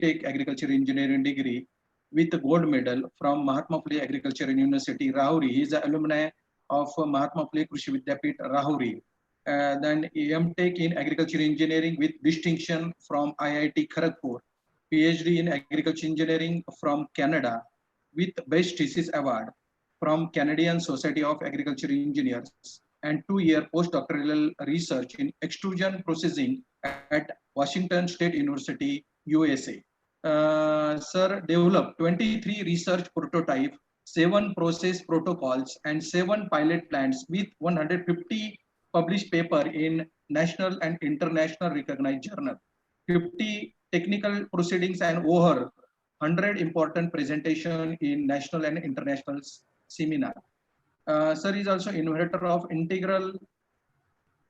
B.Tech Agriculture Engineering degree with a gold medal from Mahatma Phule Agriculture University, Rahuri. He is an alumni of Mahatma Phule Krishi Vidyapit, Rahuri. Then M.Tech in Agriculture Engineering with distinction from IIT Kharagpur. PhD in Agriculture Engineering from Canada with Best Thesis Award from Canadian Society of Agriculture Engineers and 2-year postdoctoral research in extrusion processing at Washington State University, USA. Sir developed 23 research prototype, 7 process protocols, and 7 pilot plants with 150 published paper in national and international recognized journal, 50 technical proceedings, and over 100 important presentation in national and international seminar. Sir is also inventor of integral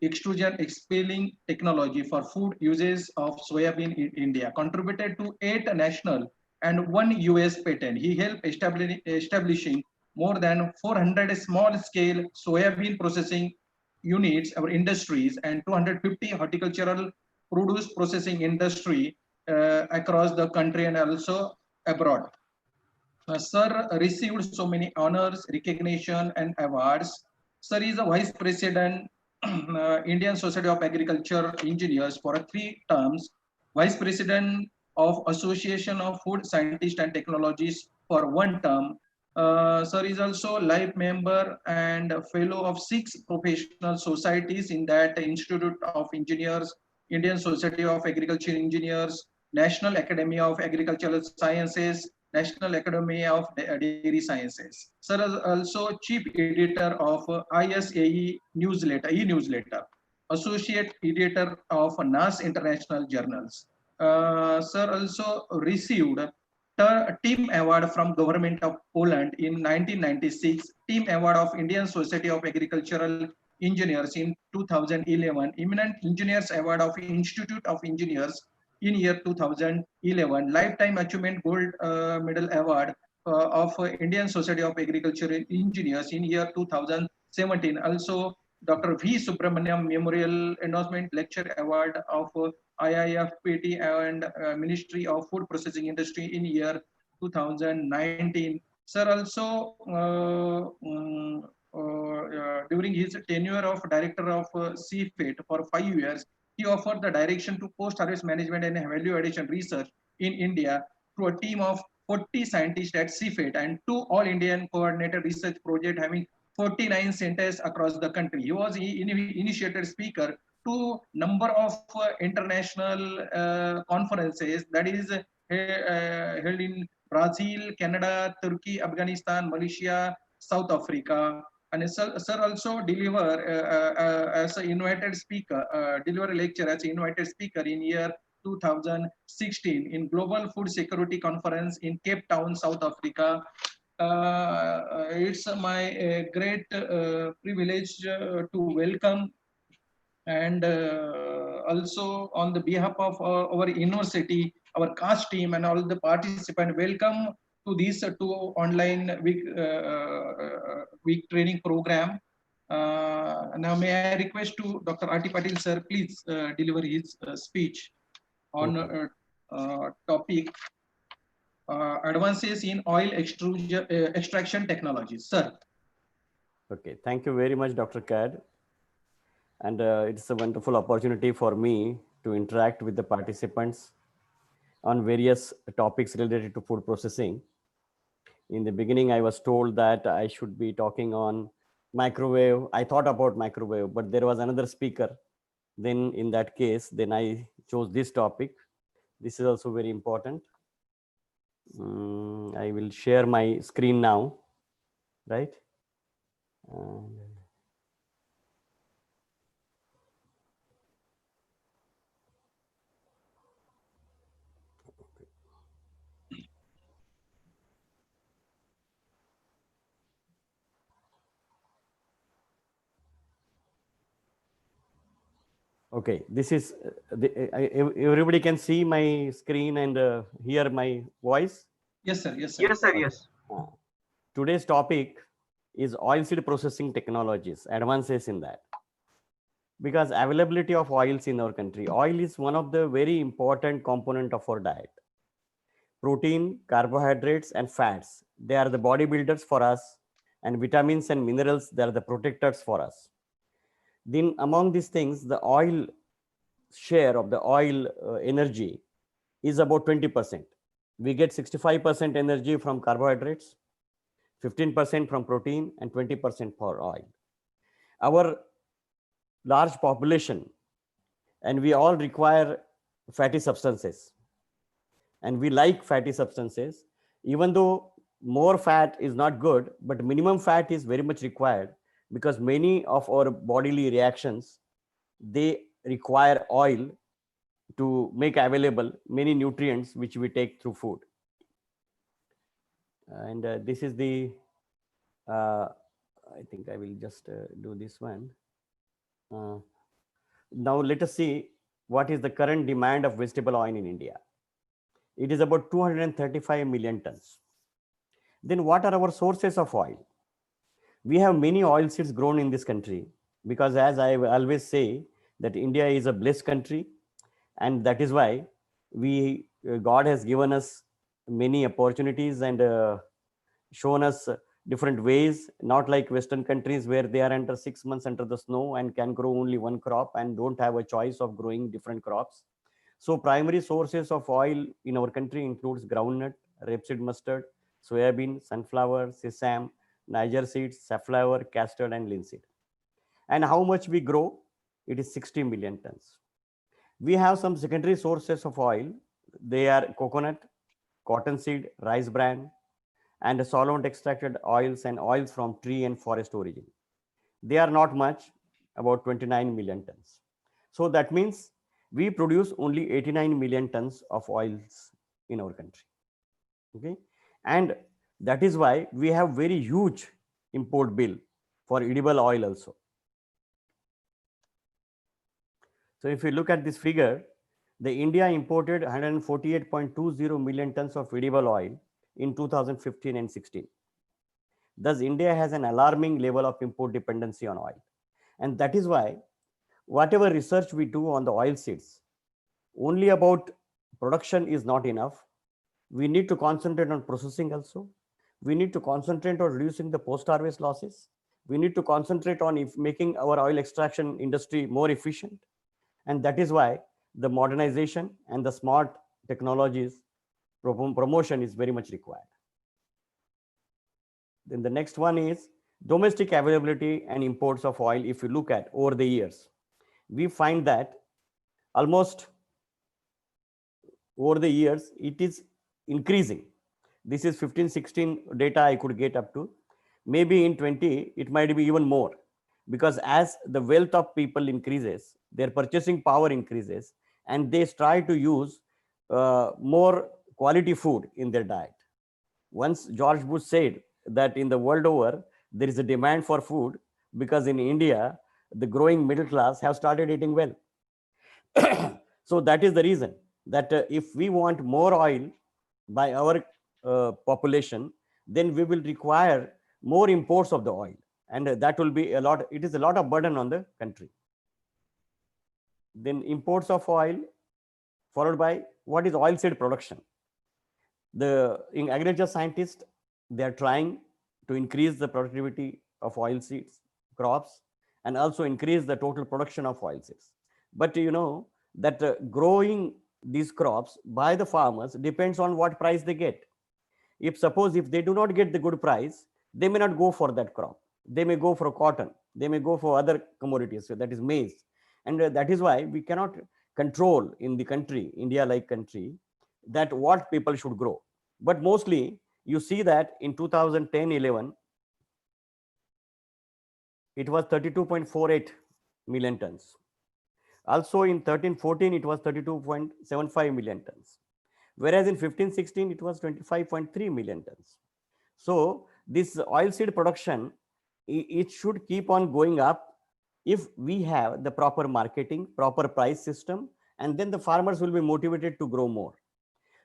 extrusion expelling technology for food uses of soybean in India, contributed to 8 national and 1 US patent. He helped establishing more than 400 small-scale soybean processing units, our industries, and 250 horticultural produce processing industry across the country and also abroad. Sir received so many honors, recognition, and awards. Sir is a vice president, Indian Society of Agriculture Engineers for 3 terms, vice president of Association of Food Scientists and Technologists for 1 term. Sir is also life member and fellow of 6 professional societies in that Institute of Engineers, Indian Society of Agriculture Engineers, National Academy of Agricultural Sciences, National Academy of Dairy Sciences. Sir is also chief editor of ISAE newsletter, associate editor of NAS International Journals. Sir also received Team Award from Government of Poland in 1996, Team Award of Indian Society of Agricultural Engineers in 2011, Eminent Engineers Award of Institute of Engineers in year 2011, Lifetime Achievement Gold Medal Award of Indian Society of Agricultural Engineers in year 2017. Also, Dr. V. Subramaniam Memorial Endorsement Lecture Award of IIFPT and Ministry of Food Processing Industry in year 2019. Sir also during his tenure of Director of CFET for 5 years, he offered the direction to post-harvest management and value addition research in India through a team of 40 scientists at CFET and 2 all-Indian coordinated research projects having 49 centers across the country. He was initiated speaker to number of international conferences that is held in Brazil, Canada, Turkey, Afghanistan, Malaysia, South Africa. And sir also deliver as an invited speaker, deliver a lecture as an invited speaker in year 2016 in Global Food Security Conference in Cape Town, South Africa. It's my great privilege to welcome and also on the behalf of our university, our CAST team and all the participants, welcome to this 2 online week training program. Now may I request to Dr. R.T. Patil sir, please deliver his speech on topic advances in oil extraction technologies. Sir. Okay, thank you very much, Dr. Cad. And it's a wonderful opportunity for me to interact with the participants on various topics related to food processing. In the beginning, I was told that I should be talking on microwave. I thought about microwave, but there was another speaker. Then in that case, then I chose this topic. This is also very important. I will share my screen now, right? Okay, this is everybody can see my screen and hear my voice. Yes, sir. Yes, sir. Yes, sir. Yes. Today's topic is oilseed processing technologies, advances in that. Because availability of oils in our country, oil is one of the very important component of our diet. protein, carbohydrates, and fats. They are the bodybuilders for us, and vitamins and minerals, they are the protectors for us. Then among these things, the oil share of the oil energy is about 20%. We get 65% energy from carbohydrates, 15% from protein, and 20% for oil. Our large population, and we all require fatty substances, and we like fatty substances, even though more fat is not good, but minimum fat is very much required, because many of our bodily reactions, they require oil to make available many nutrients which we take through food. And this is the I think I will just do this one. Now let us see what is the current demand of vegetable oil in India. It is about 235 million tons. Then what are our sources of oil? We have many oil seeds grown in this country, because as I always say, that India is a blessed country, and that is why we God has given us many opportunities and shown us different ways, not like Western countries where they are under 6 months under the snow and can grow only one crop and don't have a choice of growing different crops. So primary sources of oil in our country includes groundnut, rapeseed mustard, soybean, sunflower, sesame, Niger seeds, safflower, castor, and linseed. And how much we grow? It is 60 million tons. We have some secondary sources of oil. They are coconut, cottonseed, rice bran, and solvent extracted oils and oils from tree and forest origin. They are not much, about 29 million tons. So that means we produce only 89 million tons of oils in our country. Okay, and that is why we have very huge import bill for edible oil also. So if you look at this figure, the India imported 148.20 million tons of edible oil in 2015 and 16. Thus, India has an alarming level of import dependency on oil. And that is why whatever research we do on the oil seeds, only about production is not enough. We need to concentrate on processing also. We need to concentrate on reducing the post-harvest losses. We need to concentrate on making our oil extraction industry more efficient. And that is why the modernization and the smart technologies promotion is very much required. Then the next one is domestic availability and imports of oil. If you look at over the years, we find that almost over the years, it is increasing. This is 15-16 data I could get up to. Maybe in 20, it might be even more, because as the wealth of people increases, their purchasing power increases, and they try to use more quality food in their diet. Once George Bush said that in the world over, there is a demand for food, because in India, the growing middle class have started eating well. So that is the reason that if we want more oil by our population, then we will require more imports of the oil, and that will be a lot. It is a lot of burden on the country. Then imports of oil, followed by what is oilseed production. The agriculture scientists, they are trying to increase the productivity of oilseeds crops and also increase the total production of oilseeds. But you know that growing these crops by the farmers depends on what price they get. If suppose if they do not get the good price, they may not go for that crop. They may go for cotton. They may go for other commodities. So that is maize. And that is why we cannot control in the country, India-like country, that what people should grow. But mostly you see that in 2010-11, it was 32.48 million tons. Also in 13-14, it was 32.75 million tons. Whereas in 15-16, it was 25.3 million tons. So this oilseed production, it should keep on going up if we have the proper marketing, proper price system, and then the farmers will be motivated to grow more.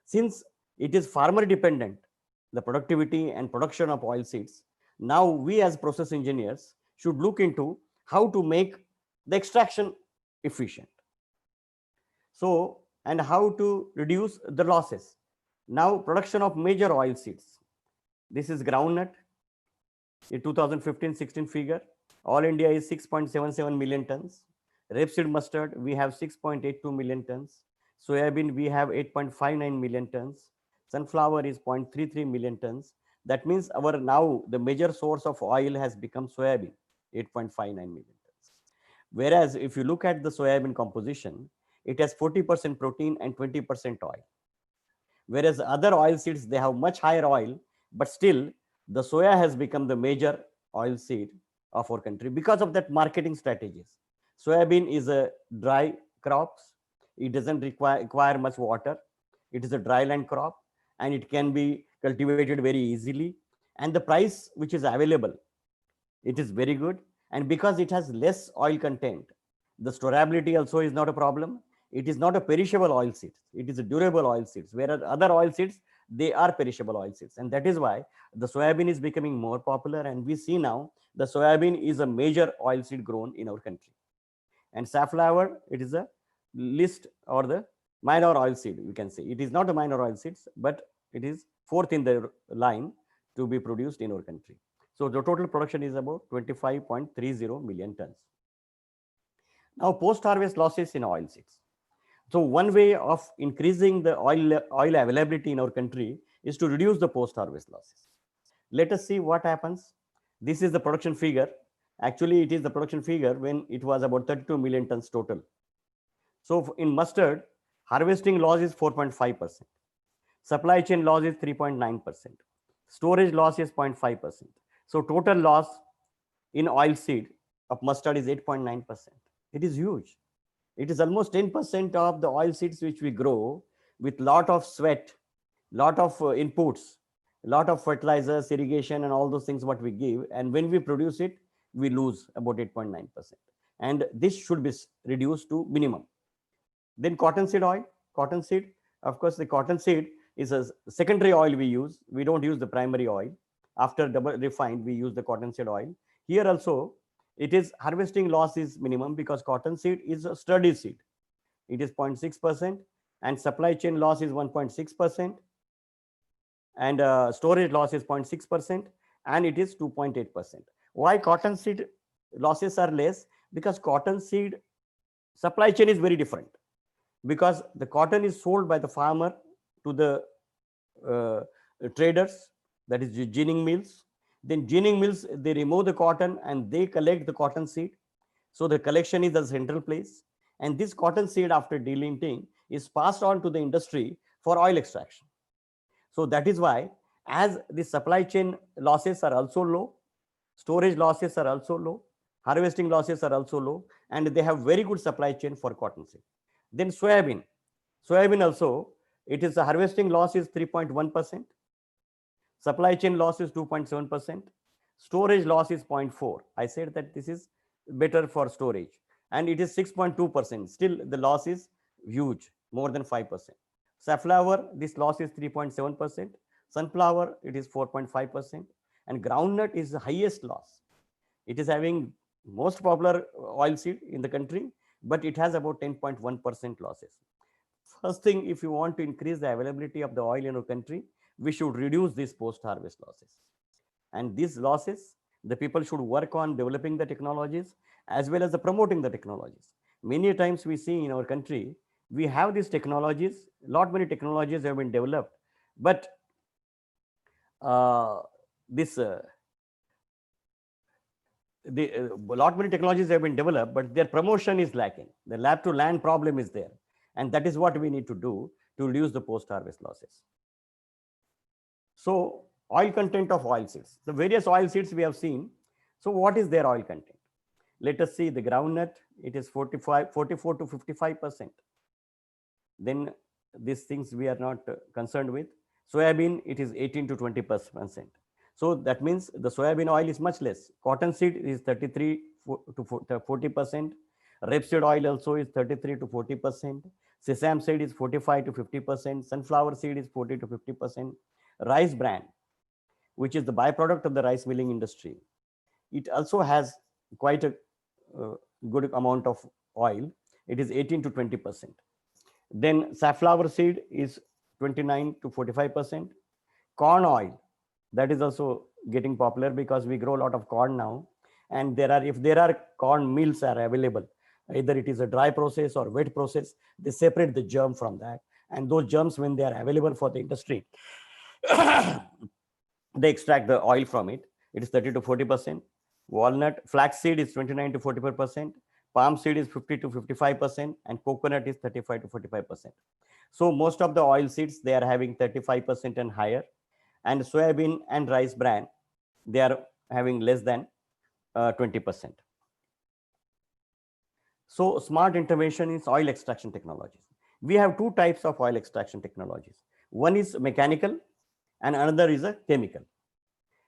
Since it is farmer dependent, the productivity and production of oilseeds, now we as process engineers should look into how to make the extraction efficient. So, and how to reduce the losses. Now, production of major oil seeds. This is groundnut, a 2015-16 figure. All India is 6.77 million tons. Rapeseed mustard, we have 6.82 million tons. Soybean, we have 8.59 million tons. Sunflower is 0.33 million tons. That means our now the major source of oil has become soybean, 8.59 million tons. Whereas if you look at the soybean composition, it has 40% protein and 20% oil. Whereas other oil seeds, they have much higher oil, but still the soya has become the major oil seed of our country because of that marketing strategies. Soybean is a dry crops. It doesn't require much water. It is a dry land crop and it can be cultivated very easily. And the price which is available, it is very good. And because it has less oil content, the storability also is not a problem. It is not a perishable oil seed. It is a durable oil seeds, whereas other oil seeds, they are perishable oil seeds. And that is why the soybean is becoming more popular. And we see now the soybean is a major oil seed grown in our country. And safflower, it is a list or the minor oil seed, we can say. It is not a minor oil seeds, but it is fourth in the line to be produced in our country. So the total production is about 25.30 million tons. Now, post-harvest losses in oil seeds. So one way of increasing the oil availability in our country is to reduce the post-harvest losses. Let us see what happens. This is the production figure. Actually, it is the production figure when it was about 32 million tons total. So in mustard, harvesting loss is 4.5%. Supply chain loss is 3.9%. Storage loss is 0.5%. So total loss in oil seed of mustard is 8.9%. It is huge. It is almost 10% of the oil seeds which we grow with lot of sweat, lot of inputs, lot of fertilizers, irrigation, and all those things what we give. And when we produce it, we lose about 8.9%. And this should be reduced to minimum. Then cotton seed oil. Cotton seed, of course, the cotton seed is a secondary oil we use. We don't use the primary oil. After double refined, we use the cotton seed oil. Here also, it is harvesting loss is minimum because cotton seed is a sturdy seed. It is 0.6% and supply chain loss is 1.6% and storage loss is 0.6% and it is 2.8%. Why cotton seed losses are less? Because cotton seed supply chain is very different, because the cotton is sold by the farmer to the traders, that is ginning mills. Then ginning mills, they remove the cotton and they collect the cotton seed. So the collection is the central place. And this cotton seed after delinting is passed on to the industry for oil extraction. So that is why as the supply chain losses are also low, storage losses are also low, harvesting losses are also low, and they have very good supply chain for cotton seed. Then soybean. Soybean also, it is the harvesting loss is 3.1%. Supply chain loss is 2.7%. Storage loss is 0.4. I said that this is better for storage. And it is 6.2%. Still, the loss is huge, more than 5%. Safflower, this loss is 3.7%. Sunflower, it is 4.5%. And groundnut is the highest loss. It is having most popular oil seed in the country, but it has about 10.1% losses. First thing, if you want to increase the availability of the oil in our country, we should reduce these post-harvest losses. And these losses, the people should work on developing the technologies as well as the promoting the technologies. Many times we see in our country, we have these technologies, many technologies have been developed, but many technologies have been developed, but their promotion is lacking. The lab to land problem is there. And that is what we need to do to reduce the post-harvest losses. So oil content of oil seeds, the various oil seeds we have seen. So what is their oil content? Let us see the groundnut, it is 44 to 55%. Then these things we are not concerned with. Soybean, it is 18 to 20%. So that means the soybean oil is much less. Cotton seed is 33 to 40%. Rapeseed oil also is 33 to 40%. Sesame seed is 45 to 50%. Sunflower seed is 40 to 50%. Rice bran, which is the byproduct of the rice milling industry, it also has quite a good amount of oil. It is 18 to 20%. Then safflower seed is 29 to 45%. Corn oil, that is also getting popular because we grow a lot of corn now. And if there are corn mills are available, either it is a dry process or wet process, they separate the germ from that. And those germs, when they are available for the industry, they extract the oil from it. It is 30 to 40%. Walnut, flaxseed is 29 to 44%. Palm seed is 50 to 55%, and coconut is 35 to 45%. So most of the oil seeds, they are having 35% and higher. And soybean and rice bran, they are having less than 20%. So smart intervention is oil extraction technologies. We have two types of oil extraction technologies. One is mechanical and another is a chemical.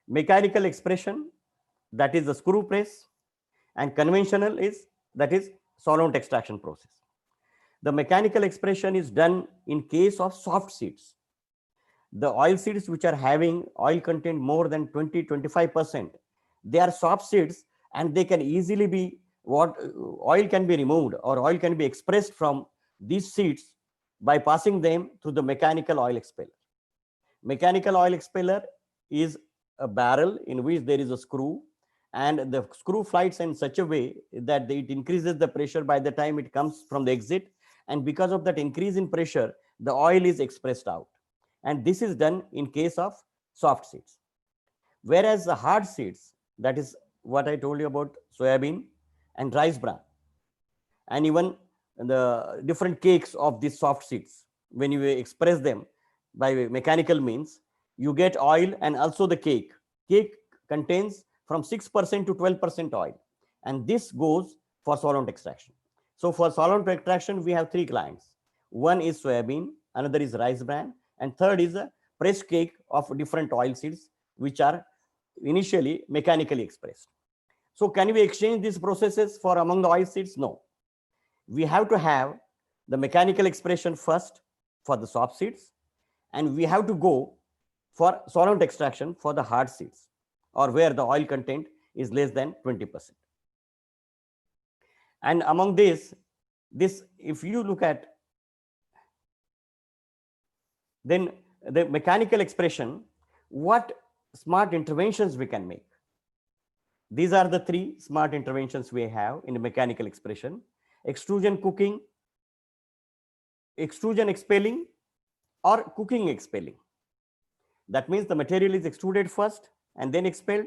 Mechanical expression, that is the screw press, and conventional is, that is solvent extraction process. The mechanical expression is done in case of soft seeds. The oil seeds which are having oil content more than 20-25%, they are soft seeds, and they can easily be oil can be removed or oil can be expressed from these seeds by passing them through the mechanical oil expeller. Mechanical oil expeller is a barrel in which there is a screw, and the screw flies in such a way that it increases the pressure by the time it comes from the exit, and because of that increase in pressure, the oil is expressed out. And this is done in case of soft seeds. Whereas the hard seeds, that is what I told you about soybean and rice bran, and even the different cakes of these soft seeds, when you express them by mechanical means, you get oil, and also the cake contains from 6% to 12% oil, and this goes for solvent extraction. So for solvent extraction, we have three clients. One is soybean, another is rice bran, and third is a pressed cake of different oil seeds which are initially mechanically expressed. So can we exchange these processes for among the oil seeds? No. We have to have the mechanical expression first for the soft seeds, and we have to go for solvent extraction for the hard seeds, or where the oil content is less than 20%. And among this, if you look at then the mechanical expression, what smart interventions we can make? These are the three smart interventions we have in the mechanical expression: extrusion cooking, extrusion expelling, or cooking expelling. That means the material is extruded first and then expelled,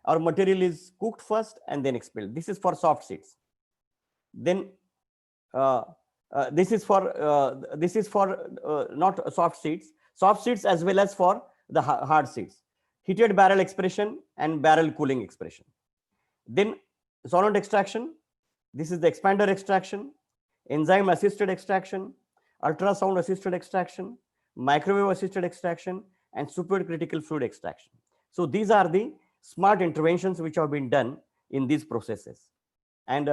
or material is cooked first and then expelled. This is for soft seeds. Then this is for not soft seeds as well as for the hard seeds: heated barrel expression and barrel cooling expression. Then solvent extraction, this is the expander extraction, enzyme assisted extraction, ultrasound assisted extraction, microwave assisted extraction, and supercritical fluid extraction. So these are the smart interventions which have been done in these processes. And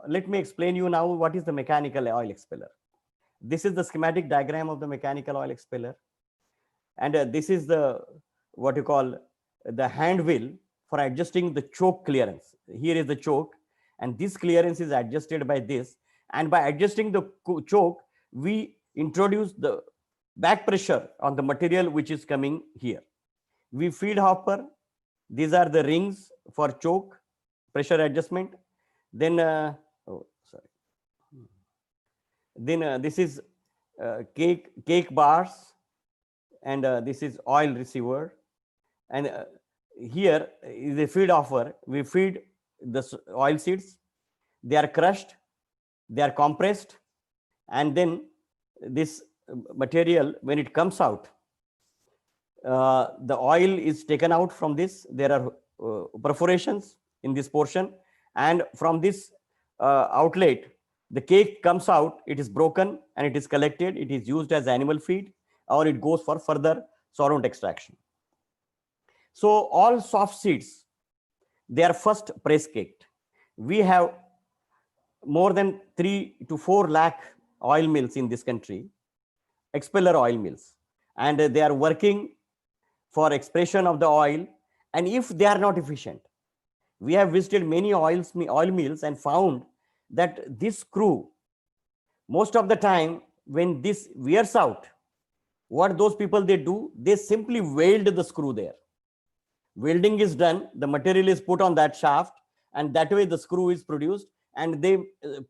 let me explain you now what is the mechanical oil expeller. This is the schematic diagram of the mechanical oil expeller, and this is the what you call the hand wheel for adjusting the choke clearance. Here is the choke, and this clearance is adjusted by this, and by adjusting the choke, we introduce the back pressure on the material which is coming here. We feed hopper. These are the rings for choke pressure adjustment. Then this is cake bars, and this is oil receiver, and here is a feed offer. We feed the oil seeds. They are crushed, they are compressed, and then this material, when it comes out, the oil is taken out from this. There are perforations in this portion, and from this outlet, the cake comes out. It is broken and it is collected. It is used as animal feed, or it goes for further solvent extraction. So all soft seeds, they are first press caked. We have more than 3 to 4 lakh oil mills in this country, expeller oil mills, and they are working for expression of the oil. And if they are not efficient, we have visited many oil mills and found that this screw, most of the time when this wears out, What those people they do, they simply weld the screw there. Welding is done, the material is put on that shaft, and that way the screw is produced, and they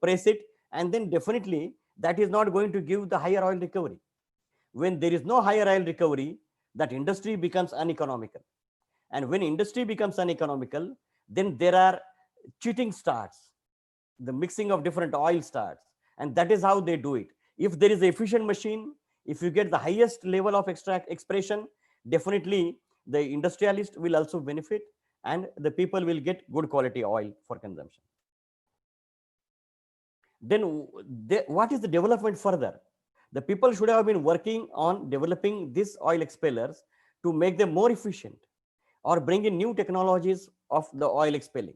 press it, and then definitely that is not going to give the higher oil recovery. When there is no higher oil recovery, that industry becomes uneconomical. And when industry becomes uneconomical, then there are cheating starts, the mixing of different oil starts, and that is how they do it. If there is an efficient machine, if you get the highest level of expression, definitely the industrialist will also benefit, and the people will get good quality oil for consumption. Then what is the development further? The people should have been working on developing these oil expellers to make them more efficient, or bring in new technologies of the oil expelling.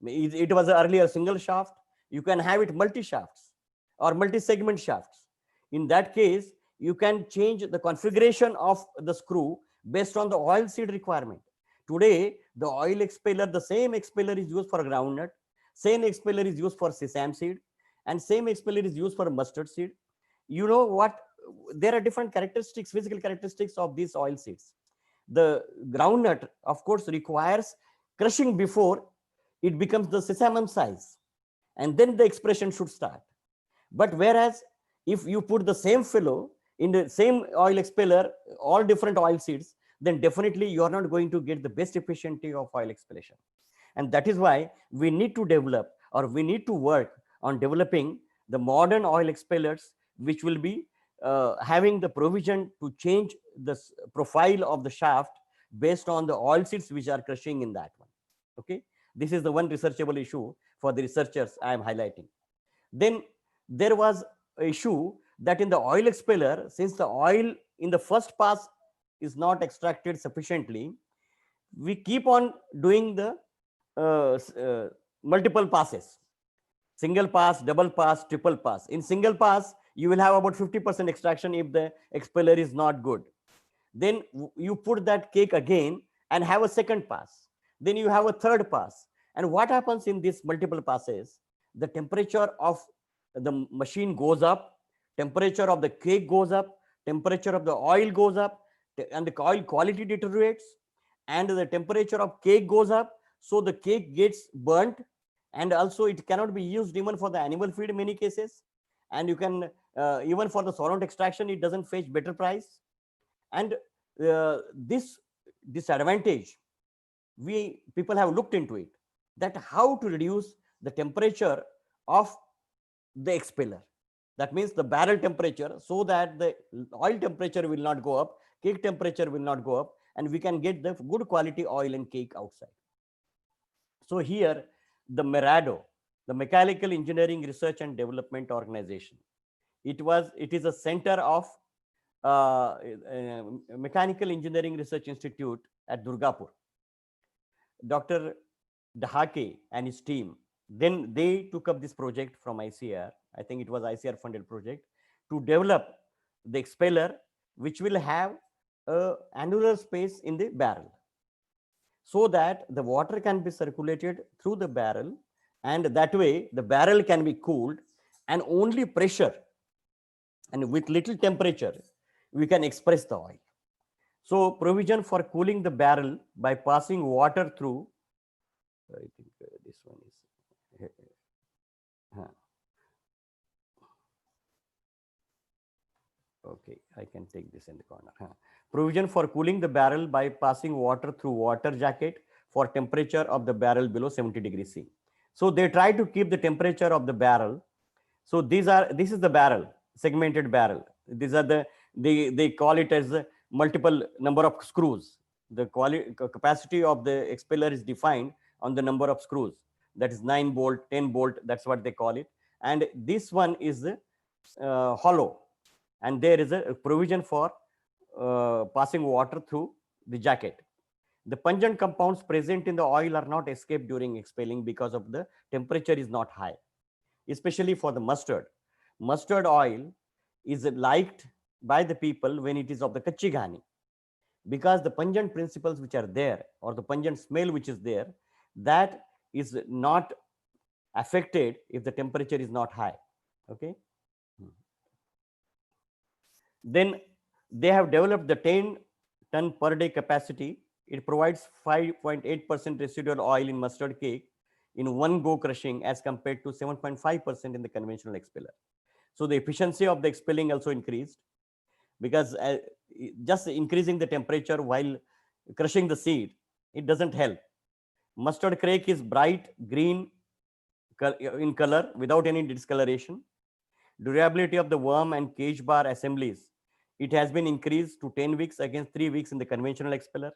It was earlier single shaft, you can have it multi shafts or multi segment shafts. In that case, you can change the configuration of the screw based on the oil seed requirement. Today, the oil expeller, the same expeller is used for groundnut, same expeller is used for sesame seed, and same expeller is used for mustard seed. You know what? There are different characteristics, physical characteristics of these oil seeds. The groundnut, of course, requires crushing before it becomes the sesame size, and then the expression should start. But whereas if you put the same fellow in the same oil expeller, all different oil seeds, then definitely you are not going to get the best efficiency of oil expellation. And that is why we need to develop, or we need to work on developing the modern oil expellers, which will be having the provision to change the profile of the shaft based on the oil seeds which are crushing in that one. Okay, this is the one researchable issue for the researchers I am highlighting. Then there was an issue that in the oil expeller, since the oil in the first pass is not extracted sufficiently, we keep on doing the multiple passes, single pass, double pass, triple pass. In single pass, you will have about 50% extraction if the expeller is not good. Then you put that cake again and have a second pass. Then you have a third pass. And what happens in these multiple passes? The temperature of the machine goes up, temperature of the cake goes up, temperature of the oil goes up, and the oil quality deteriorates, and the temperature of cake goes up. So the cake gets burnt, and also it cannot be used even for the animal feed in many cases. And you can, even for the solvent extraction, it doesn't fetch better price. And this disadvantage, people have looked into it, that how to reduce the temperature of the expeller. That means the barrel temperature, so that the oil temperature will not go up, cake temperature will not go up, and we can get the good quality oil and cake outside. So here, the MERADO, the Mechanical Engineering Research and Development Organization, it is a center of Mechanical Engineering Research Institute at Durgapur. Dr. Dahake and his team, then they took up this project from ICR. I think it was ICR funded project, to develop the expeller which will have a annular space in the barrel, so that the water can be circulated through the barrel, and that way the barrel can be cooled, and only pressure and with little temperature we can express the oil. So provision for cooling the barrel by passing water through, I think this one is okay, I can take this in the corner. Provision for cooling the barrel by passing water through water jacket for temperature of the barrel below 70 degrees C. So they try to keep the temperature of the barrel. So this is the barrel, segmented barrel. These are they call it as a multiple number of screws. The capacity of the expeller is defined on the number of screws. That is 9 bolt, 10 bolt, that's what they call it. And this one is hollow, and there is a provision for passing water through the jacket. The pungent compounds present in the oil are not escaped during expelling because of the temperature is not high, especially for the mustard. Mustard oil is liked by the people when it is of the kachi ghani, because the pungent principles which are there, or the pungent smell which is there, that is not affected if the temperature is not high. Okay. Then they have developed the 10-ton per day capacity. It provides 5.8% residual oil in mustard cake in one go crushing as compared to 7.5% in the conventional expeller. So the efficiency of the expelling also increased, because just increasing the temperature while crushing the seed, it doesn't help. Mustard cake is bright green in color without any discoloration. Durability of the worm and cage bar assemblies, it has been increased to 10 weeks against 3 weeks in the conventional expeller.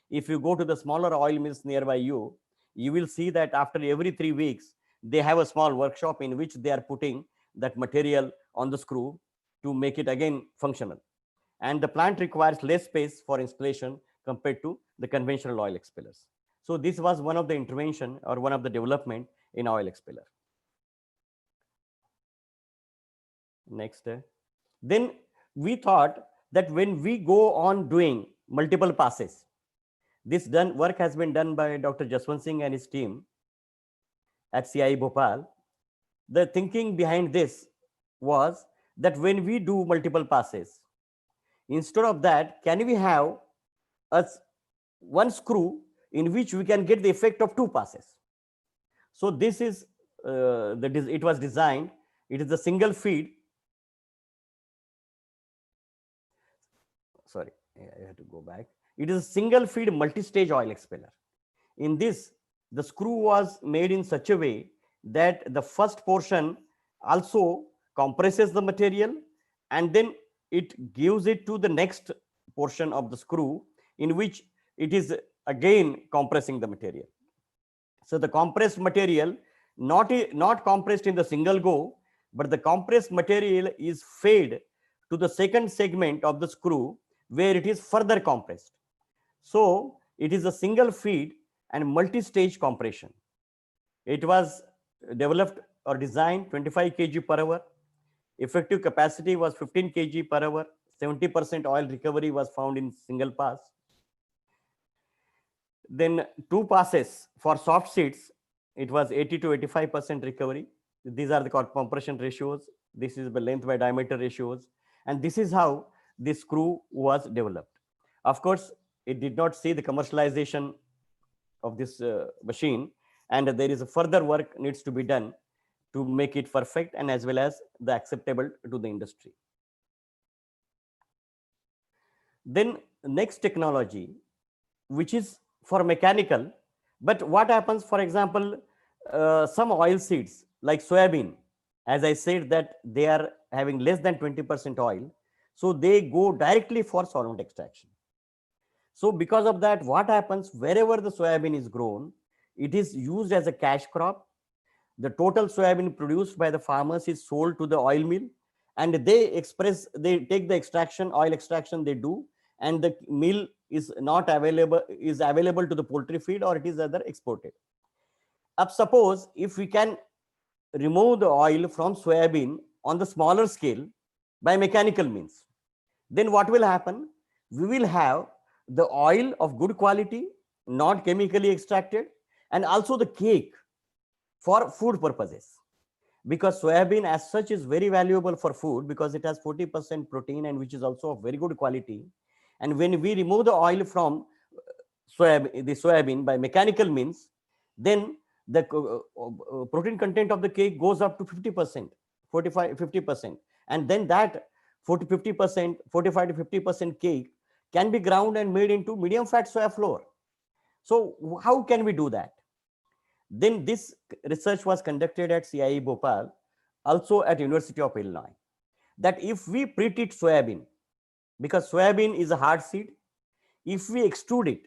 If you go to the smaller oil mills nearby you, you will see that after every 3 weeks, they have a small workshop in which they are putting that material on the screw to make it again functional. And the plant requires less space for installation compared to the conventional oil expellers. So this was one of the intervention or one of the development in oil expeller. Next. Then we thought that when we go on doing multiple passes, this work has been done by Dr. Jaswant Singh and his team at CIE Bhopal. The thinking behind this was that when we do multiple passes, instead of that, can we have one screw in which we can get the effect of 2 passes? So this is it was designed. It is a single feed. Sorry, I have to go back. It is a single feed multi-stage oil expeller. In this, the screw was made in such a way that the first portion also compresses the material, and then it gives it to the next portion of the screw in which it is again compressing the material. So the compressed material, not compressed in the single go, but the compressed material is fed to the second segment of the screw where it is further compressed. So it is a single feed and multi-stage compression. It was developed or designed 25 kg per hour. Effective capacity was 15 kg per hour. 70% oil recovery was found in single pass. Then 2 passes for soft seeds, it was 80 to 85% recovery. These are the compression ratios. This is the length by diameter ratios. And this is how this screw was developed. Of course, it did not see the commercialization of this machine, and there is a further work needs to be done to make it perfect and as well as the acceptable to the industry. Then next technology, which is for mechanical, but what happens, for example, some oil seeds like soybean, as I said that they are having less than 20% oil, so they go directly for solvent extraction. So because of that, what happens, wherever the soybean is grown, it is used as a cash crop. The total soybean produced by the farmers is sold to the oil mill, and they take the extraction, oil extraction they do, and the mill is not available, is available to the poultry feed, or it is either exported. Up suppose if we can remove the oil from soybean on the smaller scale by mechanical means, then what will happen? We will have the oil of good quality, not chemically extracted, and also the cake for food purposes. Because soybean as such is very valuable for food because it has 40% protein and which is also of very good quality. And when we remove the oil from soybean by mechanical means, then the protein content of the cake goes up to 50%, 50%. And then that 45 to 50% cake can be ground and made into medium fat soya flour. So how can we do that? Then this research was conducted at CIE Bhopal, also at University of Illinois, that if we pre-treat soybean, because soybean is a hard seed, if we extrude it,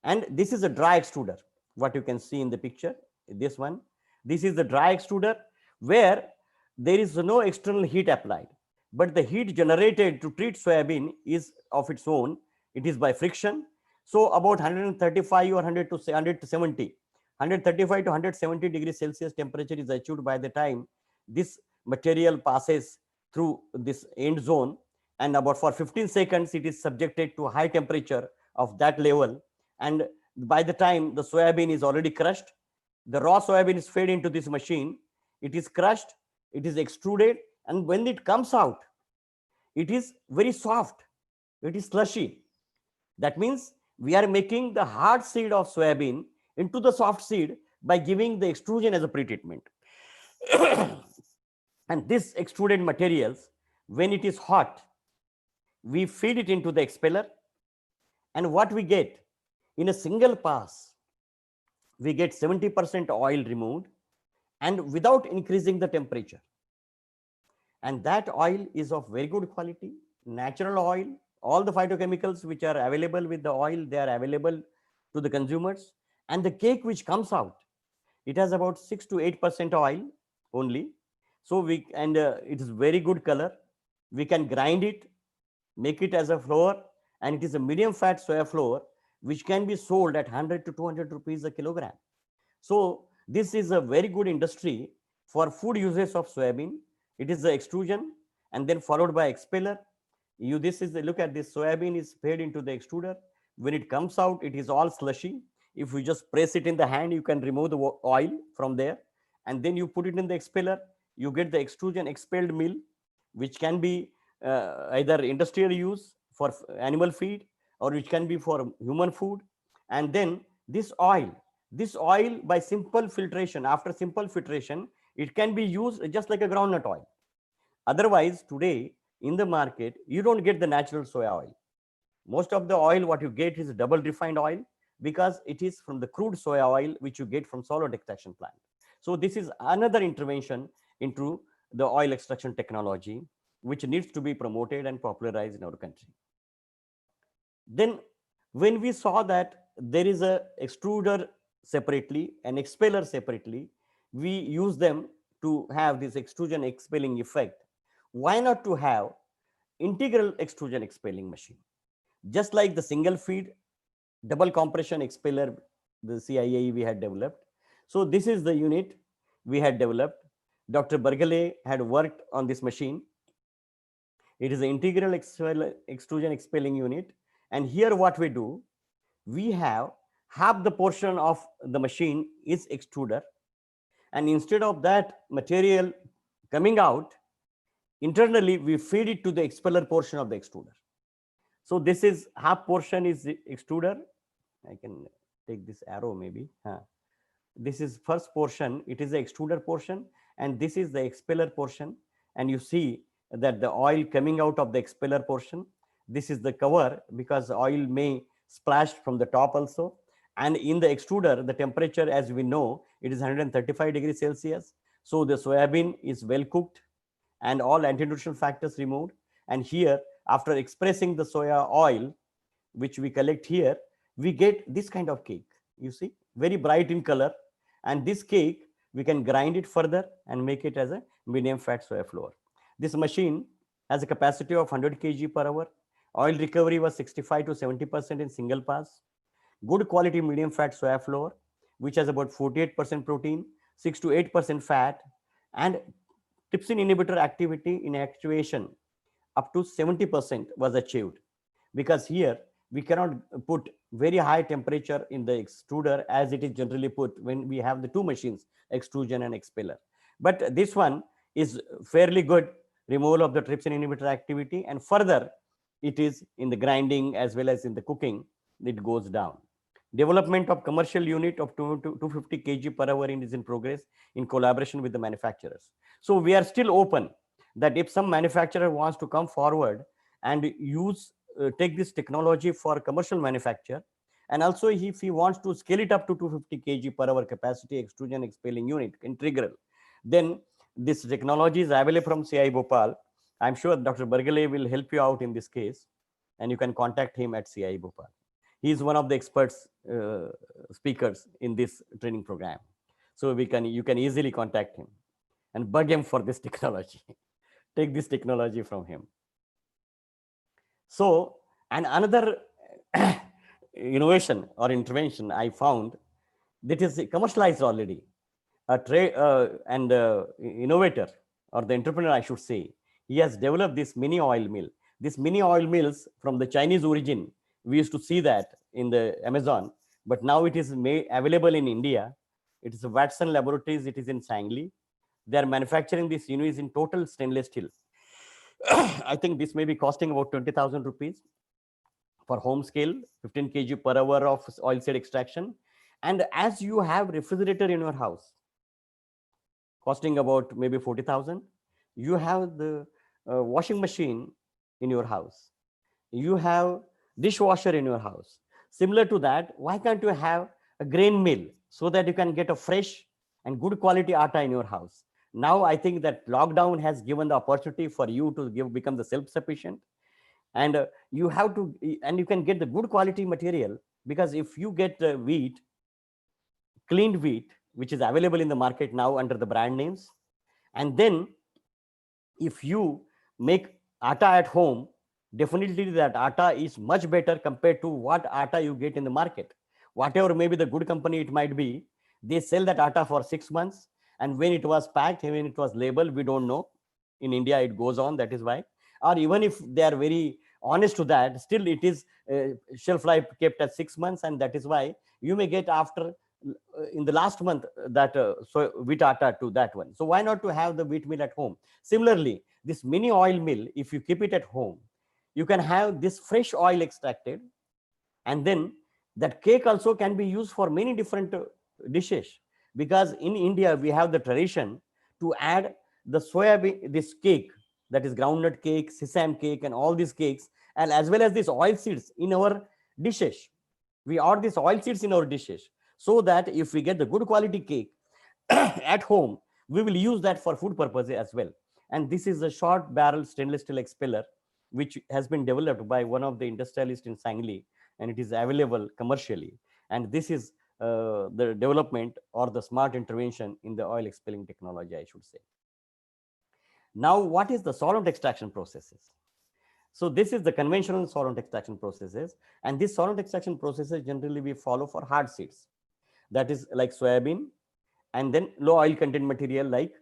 and this is a dry extruder, what you can see in the picture, this one, this is the dry extruder where there is no external heat applied, but the heat generated to treat soybean is of its own, it is by friction. So about 135 or 100 to 170, 135 to 170 degrees Celsius temperature is achieved by the time this material passes through this end zone, and about for 15 seconds it is subjected to high temperature of that level, and by the time the soybean is already crushed, the raw soybean is fed into this machine, it is crushed, it is extruded, and when it comes out, it is very soft, It is slushy. That means we are making the hard seed of soybean into the soft seed by giving the extrusion as a pretreatment. And this extruded materials, when it is hot, we feed it into the expeller, and what we get in a single pass, we get 70% oil removed and without increasing the temperature. And that oil is of very good quality, natural oil. All the phytochemicals which are available with the oil, they are available to the consumers. And the cake which comes out, it has about 6 to 8% oil only. So it is very good color. We can grind it, make it as a flour, and it is a medium fat soya flour which can be sold at 100 to 200 rupees a kilogram. So this is a very good industry for food uses of soybean. It is the extrusion and then followed by expeller. This is look at this, soybean is fed into the extruder. When it comes out, it is all slushy. If you just press it in the hand, you can remove the oil from there, and then you put it in the expeller. You get the extrusion expelled meal, which can be either industrial use for animal feed, or which can be for human food. And then this oil by simple filtration, after simple filtration, it can be used just like a groundnut oil. Otherwise, today in the market, you don't get the natural soya oil. Most of the oil what you get is double refined oil, because it is from the crude soya oil which you get from solvent extraction plant. So this is another intervention into the oil extraction technology which needs to be promoted and popularized in our country. Then when we saw that there is a extruder separately and expeller separately, we use them to have this extrusion expelling effect. Why not to have integral extrusion expelling machine? Just like the single feed double compression expeller, the CIAE we had developed. So this is the unit we had developed. Dr. Bargale had worked on this machine. It is an integral extrusion expelling unit. And here what we do, we have half the portion of the machine is extruder. And instead of that material coming out, internally we feed it to the expeller portion of the extruder. So this is half portion is the extruder. I can take this arrow maybe. This is first portion, it is the extruder portion, and this is the expeller portion. And you see that the oil coming out of the expeller portion. This is the cover, because oil may splash from the top also. And in the extruder, the temperature, as we know, it is 135 degrees Celsius. So the soybean is well cooked and all anti-nutritional factors removed. And here, after expressing the soya oil, which we collect here, we get this kind of cake. You see, very bright in color. And this cake, we can grind it further and make it as a medium fat soya flour. This machine has a capacity of 100 kg per hour. Oil recovery was 65 to 70% in single pass. Good quality medium fat soya flour, which has about 48% protein, 6 to 8% fat, and trypsin inhibitor activity in actuation up to 70% was achieved. Because here we cannot put very high temperature in the extruder as it is generally put when we have the two machines, extrusion and expeller. But this one is fairly good removal of the trypsin inhibitor activity, and further it is in the grinding as well as in the cooking, it goes down. Development of commercial unit of 250 kg per hour is in progress in collaboration with the manufacturers. So we are still open that if some manufacturer wants to come forward and use take this technology for commercial manufacture, and also if he wants to scale it up to 250 kg per hour capacity extrusion expelling unit integral, then this technology is available from CI Bhopal. I'm sure Dr. Bargale will help you out in this case, and you can contact him at CI Bhopal. He is one of the experts speakers in this training program. So you can easily contact him and bug him for this technology. Take this technology from him. So, and another innovation or intervention I found that is commercialized already. Innovator, or the entrepreneur, I should say, he has developed this mini oil mill. This mini oil mills from the Chinese origin, we used to see that in the Amazon, but now it is available in India. It is Watson Laboratories. It is in Sangli. They are manufacturing this unit in total stainless steel. I think this may be costing about 20,000 rupees. for home scale, 15 kg per hour of oil seed extraction. And as you have refrigerator in your house, costing about maybe 40,000, you have the washing machine in your house, you have dishwasher in your house. Similar to that, why can't you have a grain mill so that you can get a fresh and good quality atta in your house? Now I think that lockdown has given the opportunity for you to become the self-sufficient, and you have to, and you can get the good quality material, because if you get wheat, cleaned wheat, which is available in the market now under the brand names, and then if you make atta at home, definitely that atta is much better compared to what atta you get in the market. Whatever maybe the good company it might be, they sell that atta for 6 months, and when it was packed, when it was labeled, we don't know. In India it goes on, that is why. Or even if they are very honest to that, still it is shelf life kept at 6 months, and that is why you may get after in the last month that so wheat atta to that one. So why not to have the wheat mill at home? Similarly, this mini oil mill, if you keep it at home, you can have this fresh oil extracted, and then that cake also can be used for many different dishes, because in India we have the tradition to add the soybean, this cake, that is groundnut cake, sesame cake, and all these cakes, and as well as these oil seeds in our dishes. We add these oil seeds in our dishes, so that if we get the good quality cake at home, we will use that for food purposes as well. And this is a short barrel stainless steel expeller, which has been developed by one of the industrialists in Sangli, and it is available commercially. And this is the development or the smart intervention in the oil expelling technology, I should say. Now, what is the solvent extraction processes? So this is the conventional solvent extraction processes, and these solvent extraction processes generally we follow for hard seeds, that is like soybean, and then low oil content material like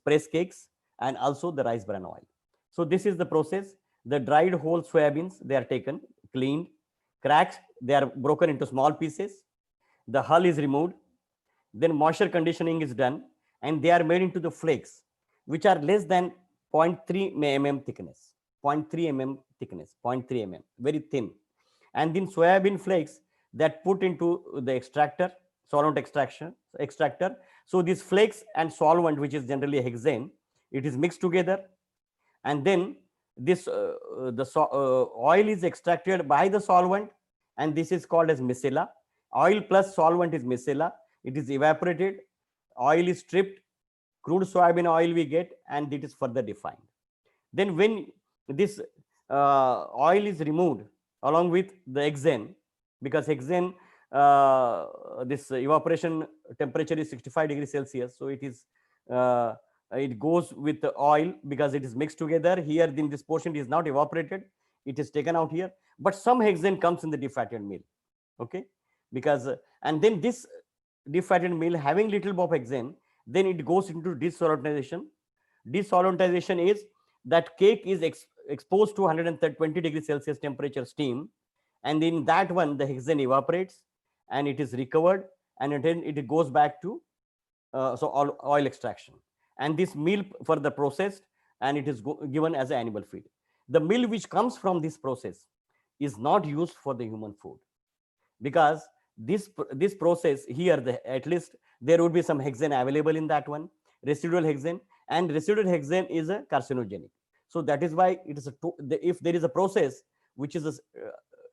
press cakes, and also the rice bran oil. So this is the process. The dried whole soybeans, they are taken, cleaned, cracked, they are broken into small pieces, the hull is removed, then moisture conditioning is done, and they are made into the flakes, which are less than 0.3 mm thickness, 0.3 mm thickness, 0.3 mm, very thin. And then soybean flakes that put into the extractor, solvent extractor. So these flakes and solvent, which is generally hexane, it is mixed together, and then this oil is extracted by the solvent, and this is called as micella. Oil plus solvent is micella. It is evaporated, oil is stripped, crude soybean oil we get, and it is further defined. Then when this oil is removed along with the hexane, because hexane, this evaporation temperature is 65 degrees Celsius, so it is it goes with the oil because it is mixed together. Here in this portion it is not evaporated, it is taken out here, but some hexane comes in the defatted meal. Okay, because and then this defatted meal having little bit of hexane, then it goes into desolventization. Desolventization is that cake is exposed to 120 degrees Celsius temperature steam, and in that one the hexane evaporates and it is recovered, and then it goes back to oil extraction, and this meal further processed, and it is given as an animal feed. The meal which comes from this process is not used for the human food, because this process here, at least there would be some hexane available in that one, residual hexane, and residual hexane is a carcinogenic. So that is why it is if there is a process which is a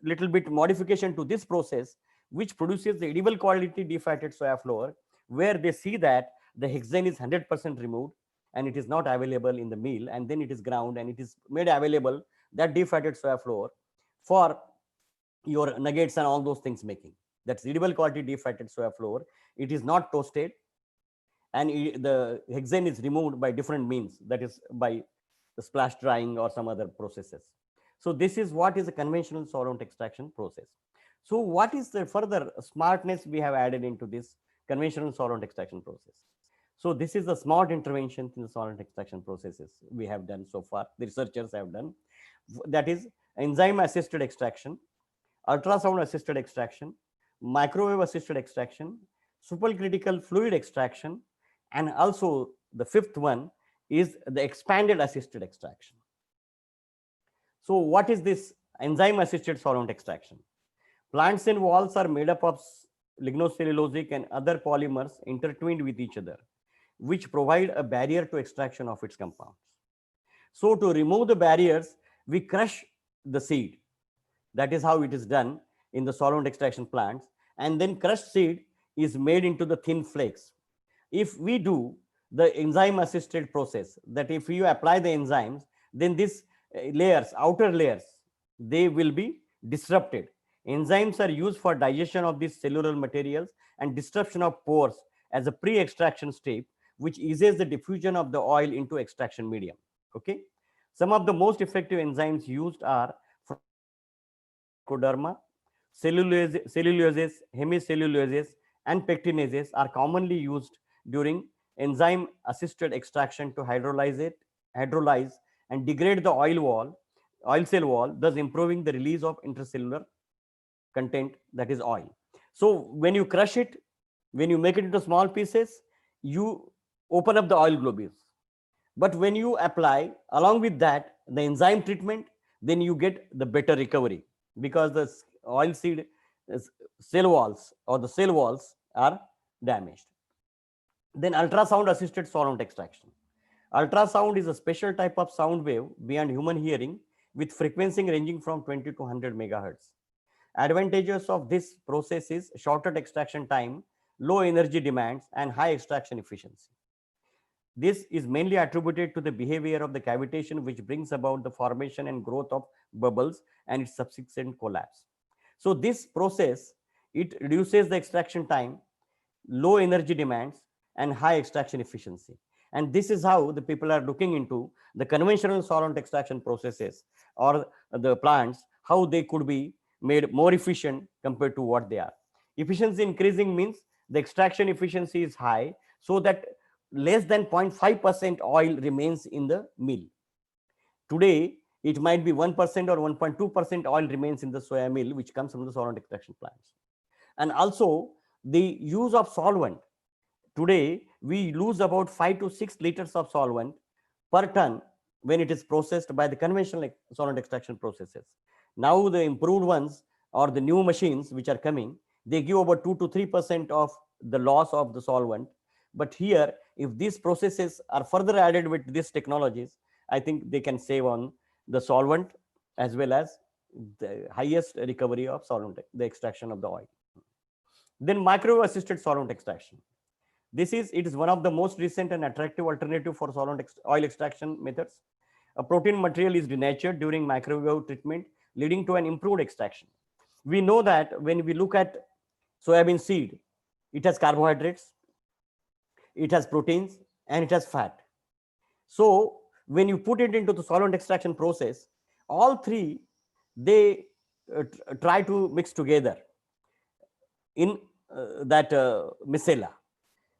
little bit modification to this process, which produces the edible quality defatted soya flour, where they see that the hexane is 100% removed and it is not available in the meal, and then it is ground and it is made available, that defatted soya flour, for your nuggets and all those things making. That's edible quality defatted soya flour. It is not toasted, and the hexane is removed by different means, that is by the splash drying or some other processes. So this is what is a conventional solvent extraction process. So what is the further smartness we have added into this conventional solvent extraction process? So this is the smart intervention in the solvent extraction processes we have done so far, the researchers have done. That is enzyme assisted extraction, ultrasound assisted extraction, microwave assisted extraction, supercritical fluid extraction, and also the fifth one is the expanded assisted extraction. So what is this enzyme assisted solvent extraction. Plants and walls are made up of lignocellulosic and other polymers intertwined with each other, which provide a barrier to extraction of its compounds. So to remove the barriers, we crush the seed. That is how it is done in the solvent extraction plants. And then crushed seed is made into the thin flakes. If we do the enzyme assisted process, that if you apply the enzymes, then these layers, outer layers, they will be disrupted. Enzymes are used for digestion of these cellular materials and disruption of pores as a pre-extraction step, which eases the diffusion of the oil into extraction medium. Okay. Some of the most effective enzymes used are trichoderma, celluloses, hemicelluloses, and pectinases are commonly used during enzyme assisted extraction to hydrolyze and degrade the oil cell wall, thus improving the release of intracellular content, that is oil. So when you crush it, when you make it into small pieces, you open up the oil globules. But when you apply along with that the enzyme treatment, then you get the better recovery, because the oil seed cell walls or the cell walls are damaged. Then ultrasound assisted solvent extraction. Ultrasound is a special type of sound wave beyond human hearing with frequency ranging from 20 to 100 megahertz. Advantages of this process is shorter extraction time, low energy demands, and high extraction efficiency. This is mainly attributed to the behavior of the cavitation, which brings about the formation and growth of bubbles and its subsequent collapse. So this process, it reduces the extraction time, low energy demands, and high extraction efficiency. And this is how the people are looking into the conventional solvent extraction processes or the plants, how they could be made more efficient compared to what they are. Efficiency increasing means the extraction efficiency is high, so that less than 0.5% oil remains in the mill. Today, it might be 1% or 1.2% oil remains in the soya meal, which comes from the solvent extraction plants. And also the use of solvent. Today, we lose about 5 to 6 liters of solvent per ton when it is processed by the conventional solvent extraction processes. Now the improved ones or the new machines which are coming, they give about 2 to 3% of the loss of the solvent. But here, if these processes are further added with these technologies, I think they can save on the solvent as well as the highest recovery of solvent, the extraction of the oil. Then microwave assisted solvent extraction. It is one of the most recent and attractive alternative for solvent oil extraction methods. A protein material is denatured during microwave treatment, leading to an improved extraction. We know that when we look at soybean seed, it has carbohydrates, it has proteins, and it has fat. So when you put it into the solvent extraction process, all three, they try to mix together in that micella.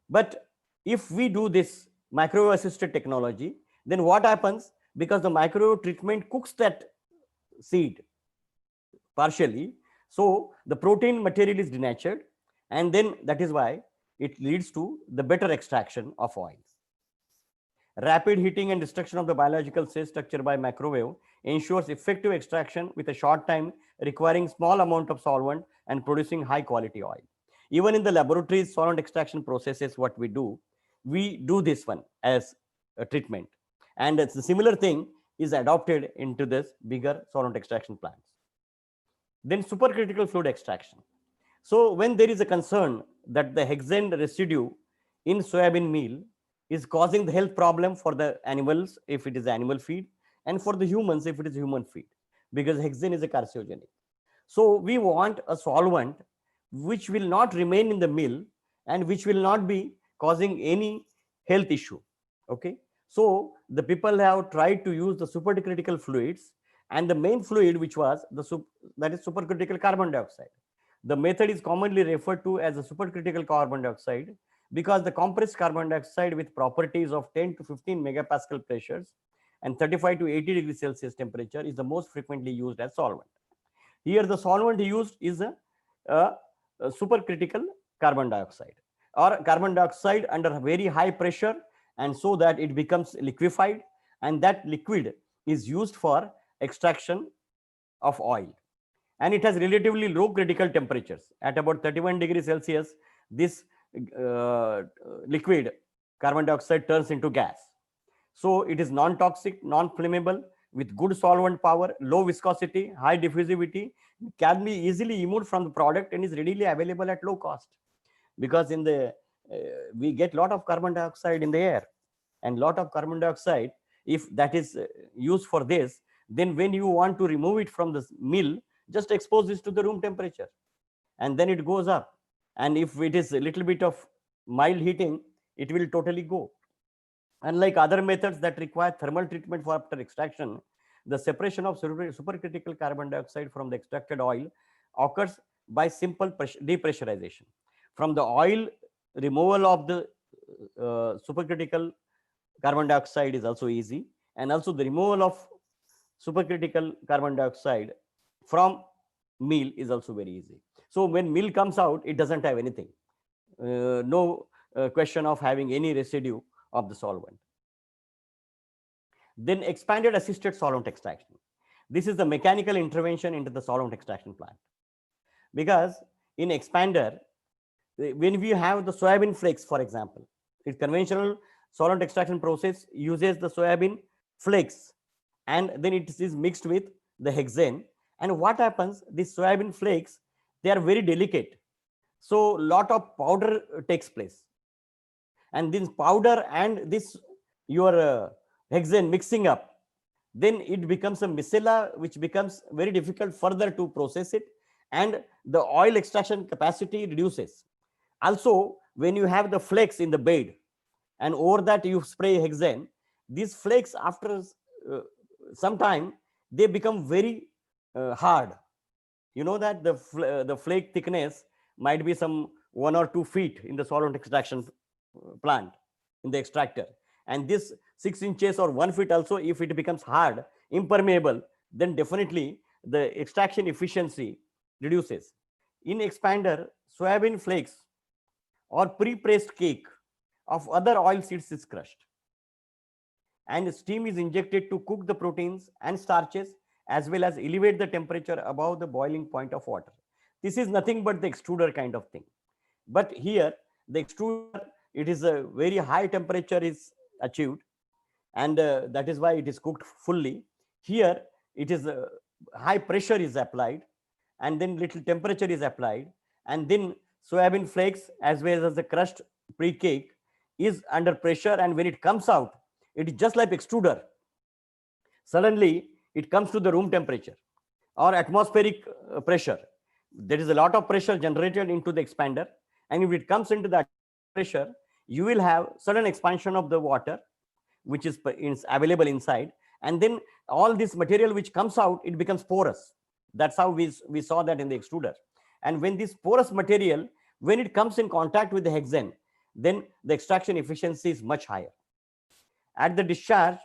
But if we do this microwave assisted technology, then what happens? Because the microwave treatment cooks that seed partially, so the protein material is denatured, and then that is why it leads to the better extraction of oils. Rapid heating and destruction of the biological cell structure by microwave ensures effective extraction with a short time, requiring small amount of solvent and producing high quality oil. Even in the laboratories solvent extraction processes, what we do this one as a treatment, and it's a similar thing is adopted into this bigger solvent extraction plants. Then supercritical fluid extraction. So when there is a concern that the hexane residue in soybean meal is causing the health problem for the animals if it is animal feed, and for the humans if it is human feed, because hexane is a carcinogenic. So we want a solvent which will not remain in the mill and which will not be causing any health issue. Okay, so the people have tried to use the supercritical fluids, and the main fluid which was that is supercritical carbon dioxide. The method is commonly referred to as a supercritical carbon dioxide because the compressed carbon dioxide with properties of 10 to 15 megapascal pressures and 35 to 80 degrees Celsius temperature is the most frequently used as solvent. Here the solvent used is a supercritical carbon dioxide or carbon dioxide under very high pressure, and so that it becomes liquefied, and that liquid is used for extraction of oil, and it has relatively low critical temperatures. At about 31 degrees Celsius, this liquid carbon dioxide turns into gas. So it is non-toxic, non-flammable, with good solvent power, low viscosity, high diffusivity, can be easily removed from the product, and is readily available at low cost. Because in the we get lot of carbon dioxide in the air, and lot of carbon dioxide, if that is used for this, then when you want to remove it from the mill, just expose this to the room temperature, and then it goes up. And if it is a little bit of mild heating, it will totally go. Unlike other methods that require thermal treatment for after extraction, the separation of supercritical carbon dioxide from the extracted oil occurs by simple depressurization. From the oil, removal of the supercritical carbon dioxide is also easy, and also the removal of supercritical carbon dioxide from meal is also very easy. So when meal comes out, it doesn't have anything, no question of having any residue of the solvent. Then expanded assisted solvent extraction. This is the mechanical intervention into the solvent extraction plant. Because in expander, when we have the soybean flakes, for example, its conventional solvent extraction process uses the soybean flakes, and then it is mixed with the hexane. And what happens, these soybean flakes, they are very delicate, so lot of powder takes place, and this powder and this your hexane mixing up, then it becomes a micella, which becomes very difficult further to process it, and the oil extraction capacity reduces. Also, when you have the flakes in the bed, and over that you spray hexane, these flakes after some time, they become very hard. You know that the flake thickness might be some 1 or 2 feet in the solvent extraction plant, in the extractor, and this 6 inches or 1 foot also, if it becomes hard, impermeable, then definitely the extraction efficiency reduces. In expander, soybean flakes or pre-pressed cake of other oil seeds is crushed, and steam is injected to cook the proteins and starches, as well as elevate the temperature above the boiling point of water. This is nothing but the extruder kind of thing. But here the extruder, it is a very high temperature is achieved, and that is why it is cooked fully. Here it is high pressure is applied, and then little temperature is applied, and then soybean flakes as well as the crushed pre-cake is under pressure, and when it comes out, it is just like extruder. Suddenly it comes to the room temperature or atmospheric pressure. There is a lot of pressure generated into the expander, and if it comes into that pressure, you will have sudden expansion of the water, which is available inside, and then all this material which comes out, it becomes porous. That's how we saw that in the extruder. And when this porous material, when it comes in contact with the hexane, then the extraction efficiency is much higher. At the discharge,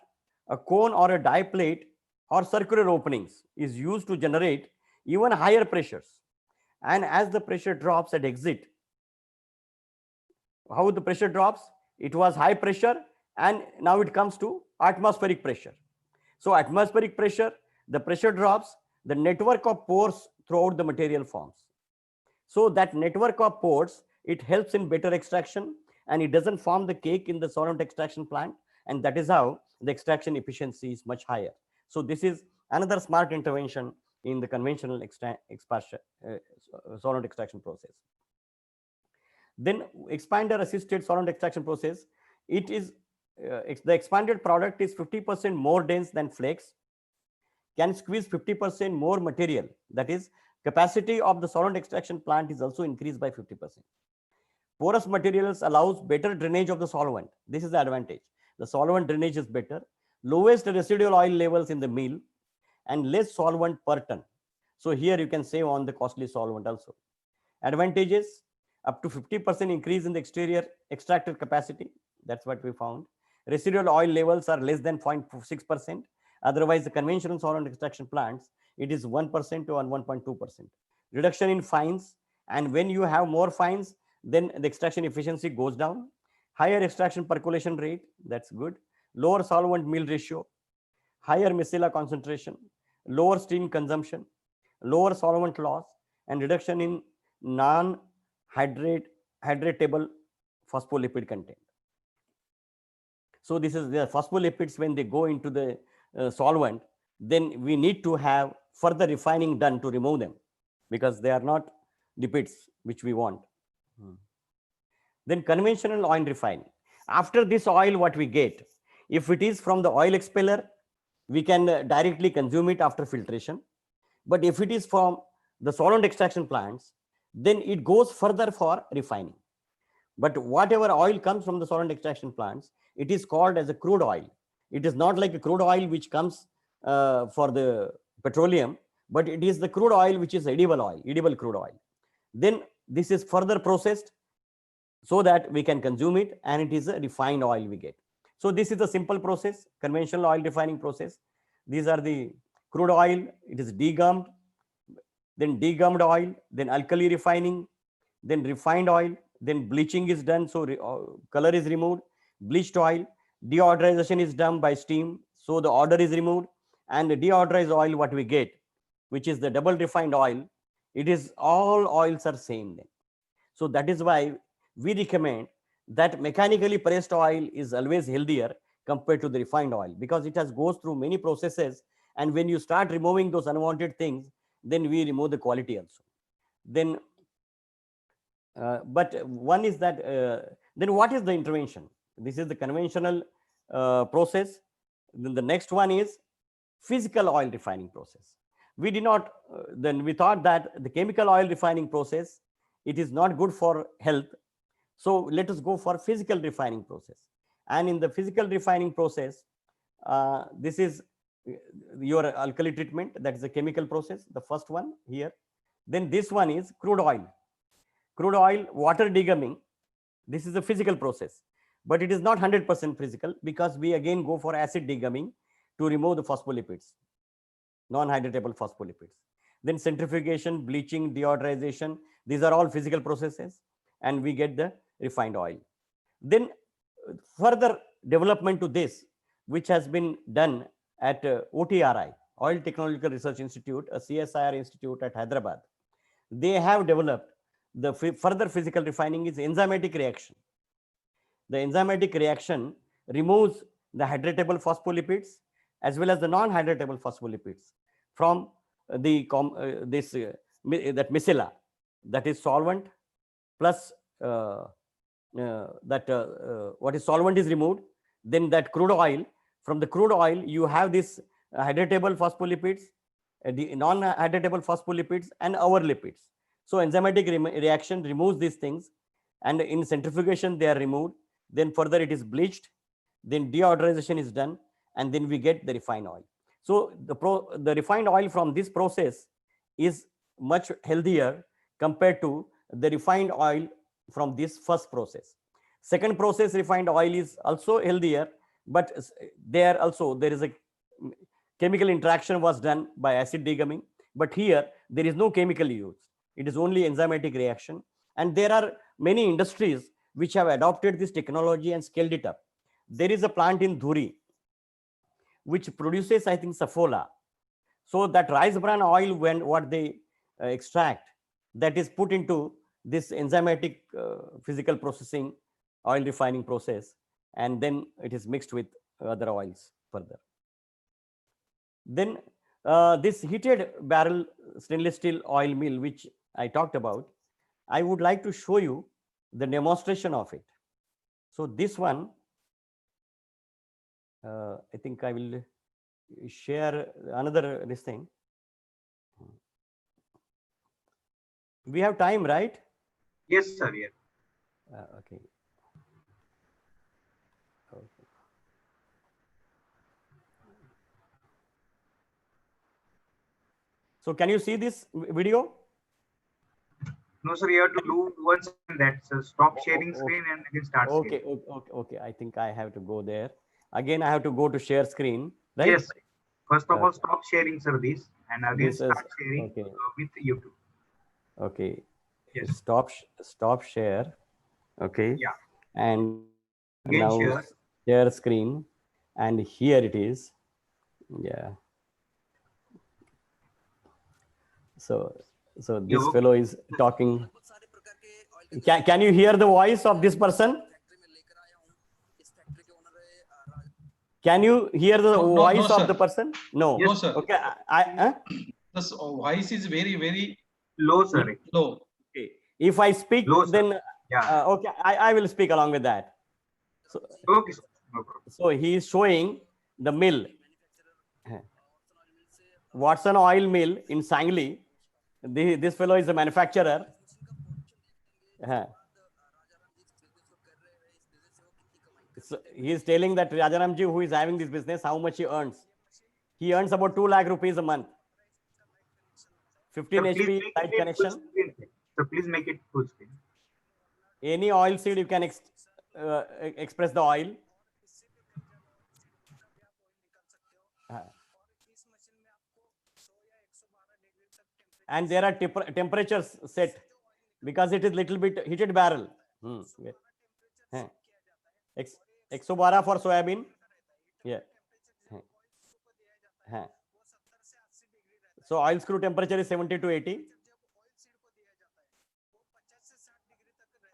a cone or a die plate or circular openings is used to generate even higher pressures. And as the pressure drops at exit, how the pressure drops? It was high pressure, and now it comes to atmospheric pressure. So atmospheric pressure, the pressure drops, the network of pores throughout the material forms. So that network of pores, it helps in better extraction, and it doesn't form the cake in the solvent extraction plant, and that is how the extraction efficiency is much higher. So this is another smart intervention in the conventional solvent extraction process. Then expander assisted solvent extraction process, it is the expanded product is 50% more dense than flakes, can squeeze 50% more material. That is, capacity of the solvent extraction plant is also increased by 50%. Porous materials allows better drainage of the solvent. This is the advantage. The solvent drainage is better, lowest residual oil levels in the meal, and less solvent per ton. So here you can save on the costly solvent also. Advantages: up to 50% increase in the exterior extractor capacity. That's what we found. Residual oil levels are less than 0.6%. Otherwise, the conventional solvent extraction plants, it is 1% to 1.2%. Reduction in fines, and when you have more fines, then the extraction efficiency goes down. Higher extraction percolation rate, that's good. Lower solvent meal ratio, higher micella concentration, lower steam consumption, lower solvent loss, and reduction in non-hydratable phospholipid content. So this is the phospholipids. When they go into the solvent, then we need to have further refining done to remove them, because they are not lipids which we want. Then conventional oil refining. After this oil, what we get, if it is from the oil expeller, we can directly consume it after filtration. But if it is from the solvent extraction plants, then it goes further for refining. But whatever oil comes from the solvent extraction plants, it is called as a crude oil. It is not like a crude oil which comes for the petroleum, but it is the crude oil which is edible oil, edible crude oil. Then this is further processed so that we can consume it, and it is a refined oil we get. So this is a simple process, conventional oil refining process. These are the crude oil, it is degummed, then degummed oil, then alkali refining, then refined oil, then bleaching is done, so color is removed, bleached oil, deodorization is done by steam, so the odor is removed, and the deodorized oil what we get, which is the double refined oil, it is all oils are same then. So that is why we recommend that mechanically pressed oil is always healthier compared to the refined oil, because it has goes through many processes, and when you start removing those unwanted things, then we remove the quality also. Then but one is that then what is the intervention? This is the conventional process. Then the next one is physical oil refining process. We did not then we thought that the chemical oil refining process, it is not good for health, so let us go for physical refining process. And in the physical refining process, this is your alkali treatment, that is a chemical process, the first one here. Then this one is crude oil water degumming. This is a physical process, but it is not 100% physical, because we again go for acid degumming to remove the phospholipids, non-hydratable phospholipids. Then centrifugation, bleaching, deodorization, these are all physical processes, and we get the refined oil. Then further development to this, which has been done at OTRI, Oil Technological Research Institute, a CSIR institute at Hyderabad. They have developed the further physical refining is enzymatic reaction. The enzymatic reaction removes the hydratable phospholipids as well as the non-hydratable phospholipids from the that micella, that is solvent plus what is solvent is removed, then that crude oil, from the crude oil you have this hydratable phospholipids, the non-hydratable phospholipids, and our lipids. So enzymatic reaction removes these things, and in centrifugation they are removed. Then further it is bleached, then deodorization is done, and then we get the refined oil. So the refined oil from this process is much healthier compared to the refined oil from this first process. Second process, refined oil, is also healthier, but there is a chemical interaction was done by acid degumming, but here there is no chemical used. It is only enzymatic reaction, and there are many industries which have adopted this technology and scaled it up. There is a plant in Dhuri which produces, I think, Safola. So that rice bran oil, when what they extract, that is put into this enzymatic physical processing oil refining process, and then it is mixed with other oils further. Then this heated barrel stainless steel oil mill, which I talked about, I would like to show you the demonstration of it. So this one, I think I will share another this thing. We have time, right? Yes, sir. Yeah. Okay. So can you see this video? No, sir. You have to do once, and that's stop sharing screen and again start Okay, sharing. okay. I think I have to go there. Again, I have to go to share screen, right? Yes. First of all, stop sharing, sir, this, and again This start is sharing okay. With YouTube. Okay. Yes. Stop share. Okay. Yeah. And Again now share. share screen, and here it is. Yeah. So Yeah, this okay. fellow is talking. Can you hear the voice of this person? Can you hear the No, voice of sir. the person? No. No, sir. Okay. The voice is very Low, sir. low. Okay. If I speak, Low, sir. then Yeah. okay, I will speak along with that. So, Okay, sir. No problem. so he is showing the mill, Watson Oil Mill in Sangli. This fellow is a manufacturer. So he is telling that Rajaramji, who is having this business, how much he earns. He earns about 2 lakh rupees a month. 15 Sir, please HP make light it full connection. screen. So please make it full screen. Any oil seed, you can express the oil. And there are temperatures set because it is little bit heated barrel. 112 for soybean. Yeah. So oil screw temperature is 70 to 80.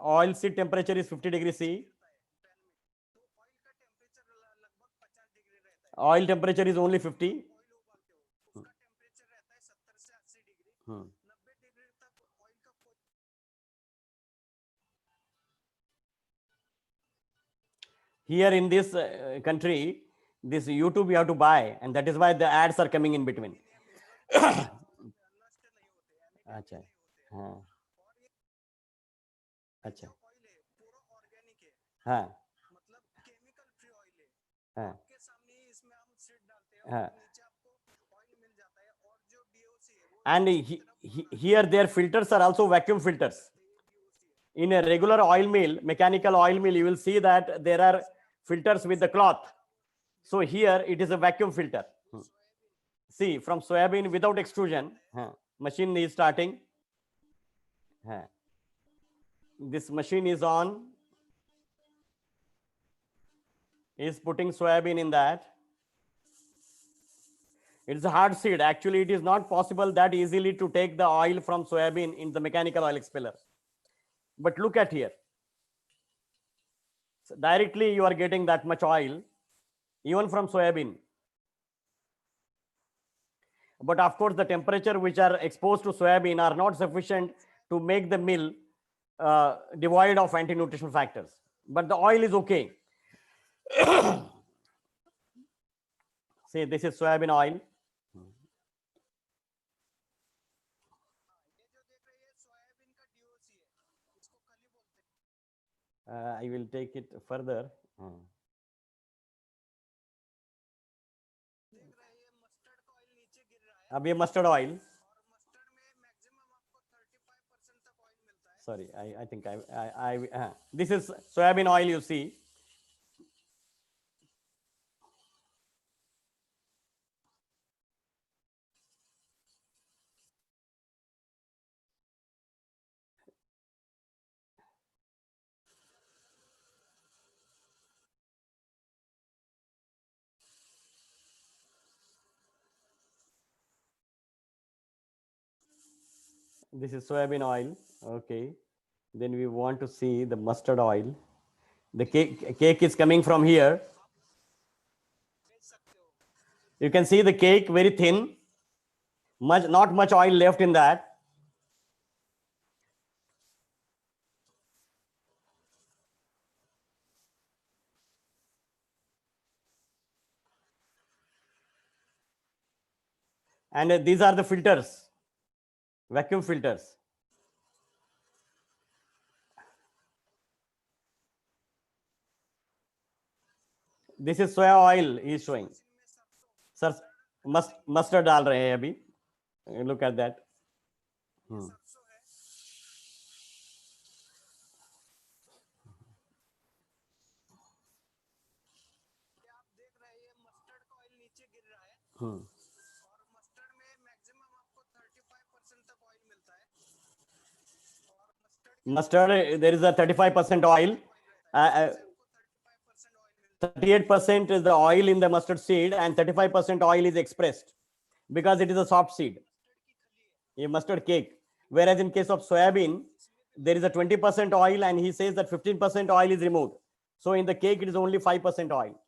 Oil seed temperature is 50 degrees C. Oil temperature is only 50. Here in this country, this YouTube you have to buy, and that is why the ads are coming in between. अच्छा हाँ अच्छा हाँ हाँ हाँ and here their filters are also vacuum filters. In a regular oil mill, mechanical oil mill, you will see that there are filters with the cloth. So here it is a vacuum filter. See, from soybean without extrusion, machine is starting. This machine is on. Is putting soybean in that. It's a hard seed. Actually, it is not possible that easily to take the oil from soybean in the mechanical oil expeller. But look at here. So directly you are getting that much oil, even from soybean. But of course, the temperature which are exposed to soybean are not sufficient to make the mill devoid of anti-nutritional factors. But the oil is okay. See, this is soybean oil. I will take it further. अब ये mustard oil. Sorry, I think this is soybean oil, you see. This is soybean oil. Okay. Then we want to see the mustard oil. The cake is coming from here. You can see the cake very thin. Not much oil left in that. And these are the filters, vacuum filters. This is soya oil he is showing. Sir, mustard डाल रहे हैं अभी. Look at that. Mustard, there is a 35% oil. 38% is the oil in the mustard seed, and 35% oil is expressed because it is a soft seed. a mustard cake. Whereas in case of soybean, there is a 20% oil, and he says that 15% oil is removed. So in the cake, it is only 5% oil.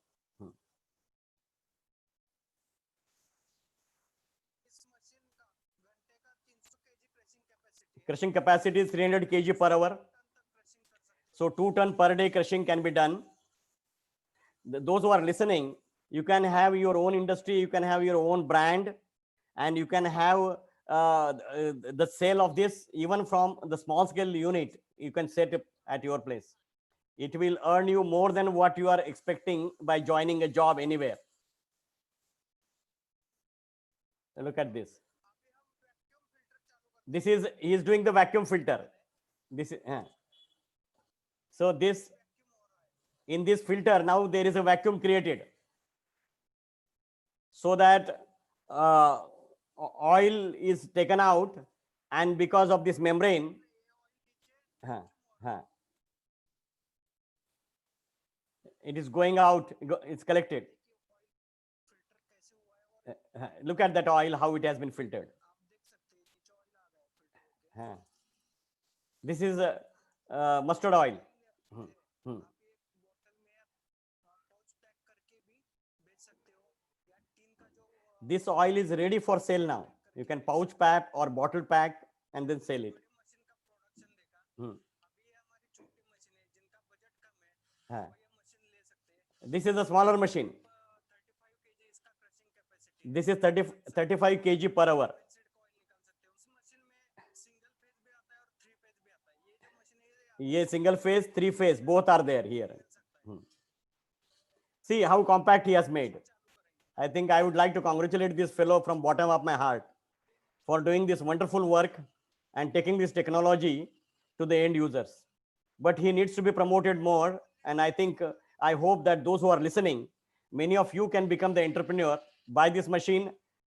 Crushing capacity is 300 kg per hour. So 2 ton per day crushing can be done. Those who are listening, you can have your own industry, you can have your own brand, and you can have the sale of this even from the small scale unit. You can set it at your place. It will earn you more than what you are expecting by joining a job anywhere. Look at this. This is, he is doing the vacuum filter. This is so this, in this filter now there is a vacuum created, so that oil is taken out, and because of this membrane, it is going out, it's collected. Look at that oil, how it has been filtered. This is mustard oil. This oil is ready for sale now. You can pouch pack or bottle pack and then sell it. This is a smaller machine. This is 35 kg per hour. Ye single phase, 3 phase, both are there here. See how compact he has made. I think I would like to congratulate this fellow from bottom of my heart for doing this wonderful work and taking this technology to the end users. But he needs to be promoted more. And I think, I hope that those who are listening, many of you can become the entrepreneur, buy this machine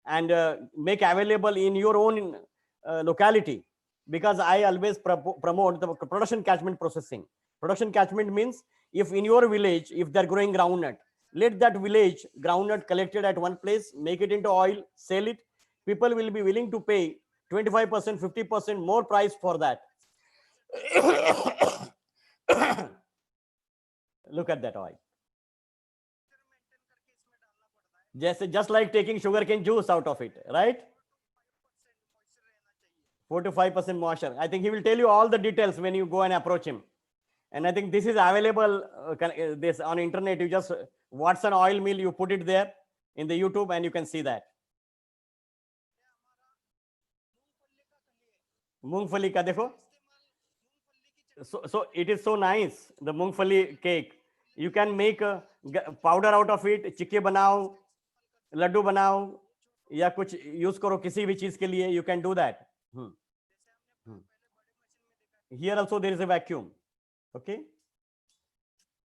and make available in your own locality. Because I always promote the production catchment processing. Production catchment means if in your village, if they're growing groundnut, let that village groundnut collected at one place, make it into oil, sell it. People will be willing to pay 25%, 50% more price for that. Look at that oil. Just like taking sugarcane juice out of it, right? 4 to 5% moisture. I think he will tell you all the details when you go and approach him. And I think this is available this on internet. You just what's an oil mill, you put it there in the YouTube and you can see that. Mungfali ka dekho. So it is so nice, the mungfali cake. You can make a powder out of it, chikke banao, laddu banao, या कुछ use करो किसी भी चीज के लिए, you can do that. Here also there is a vacuum. Okay.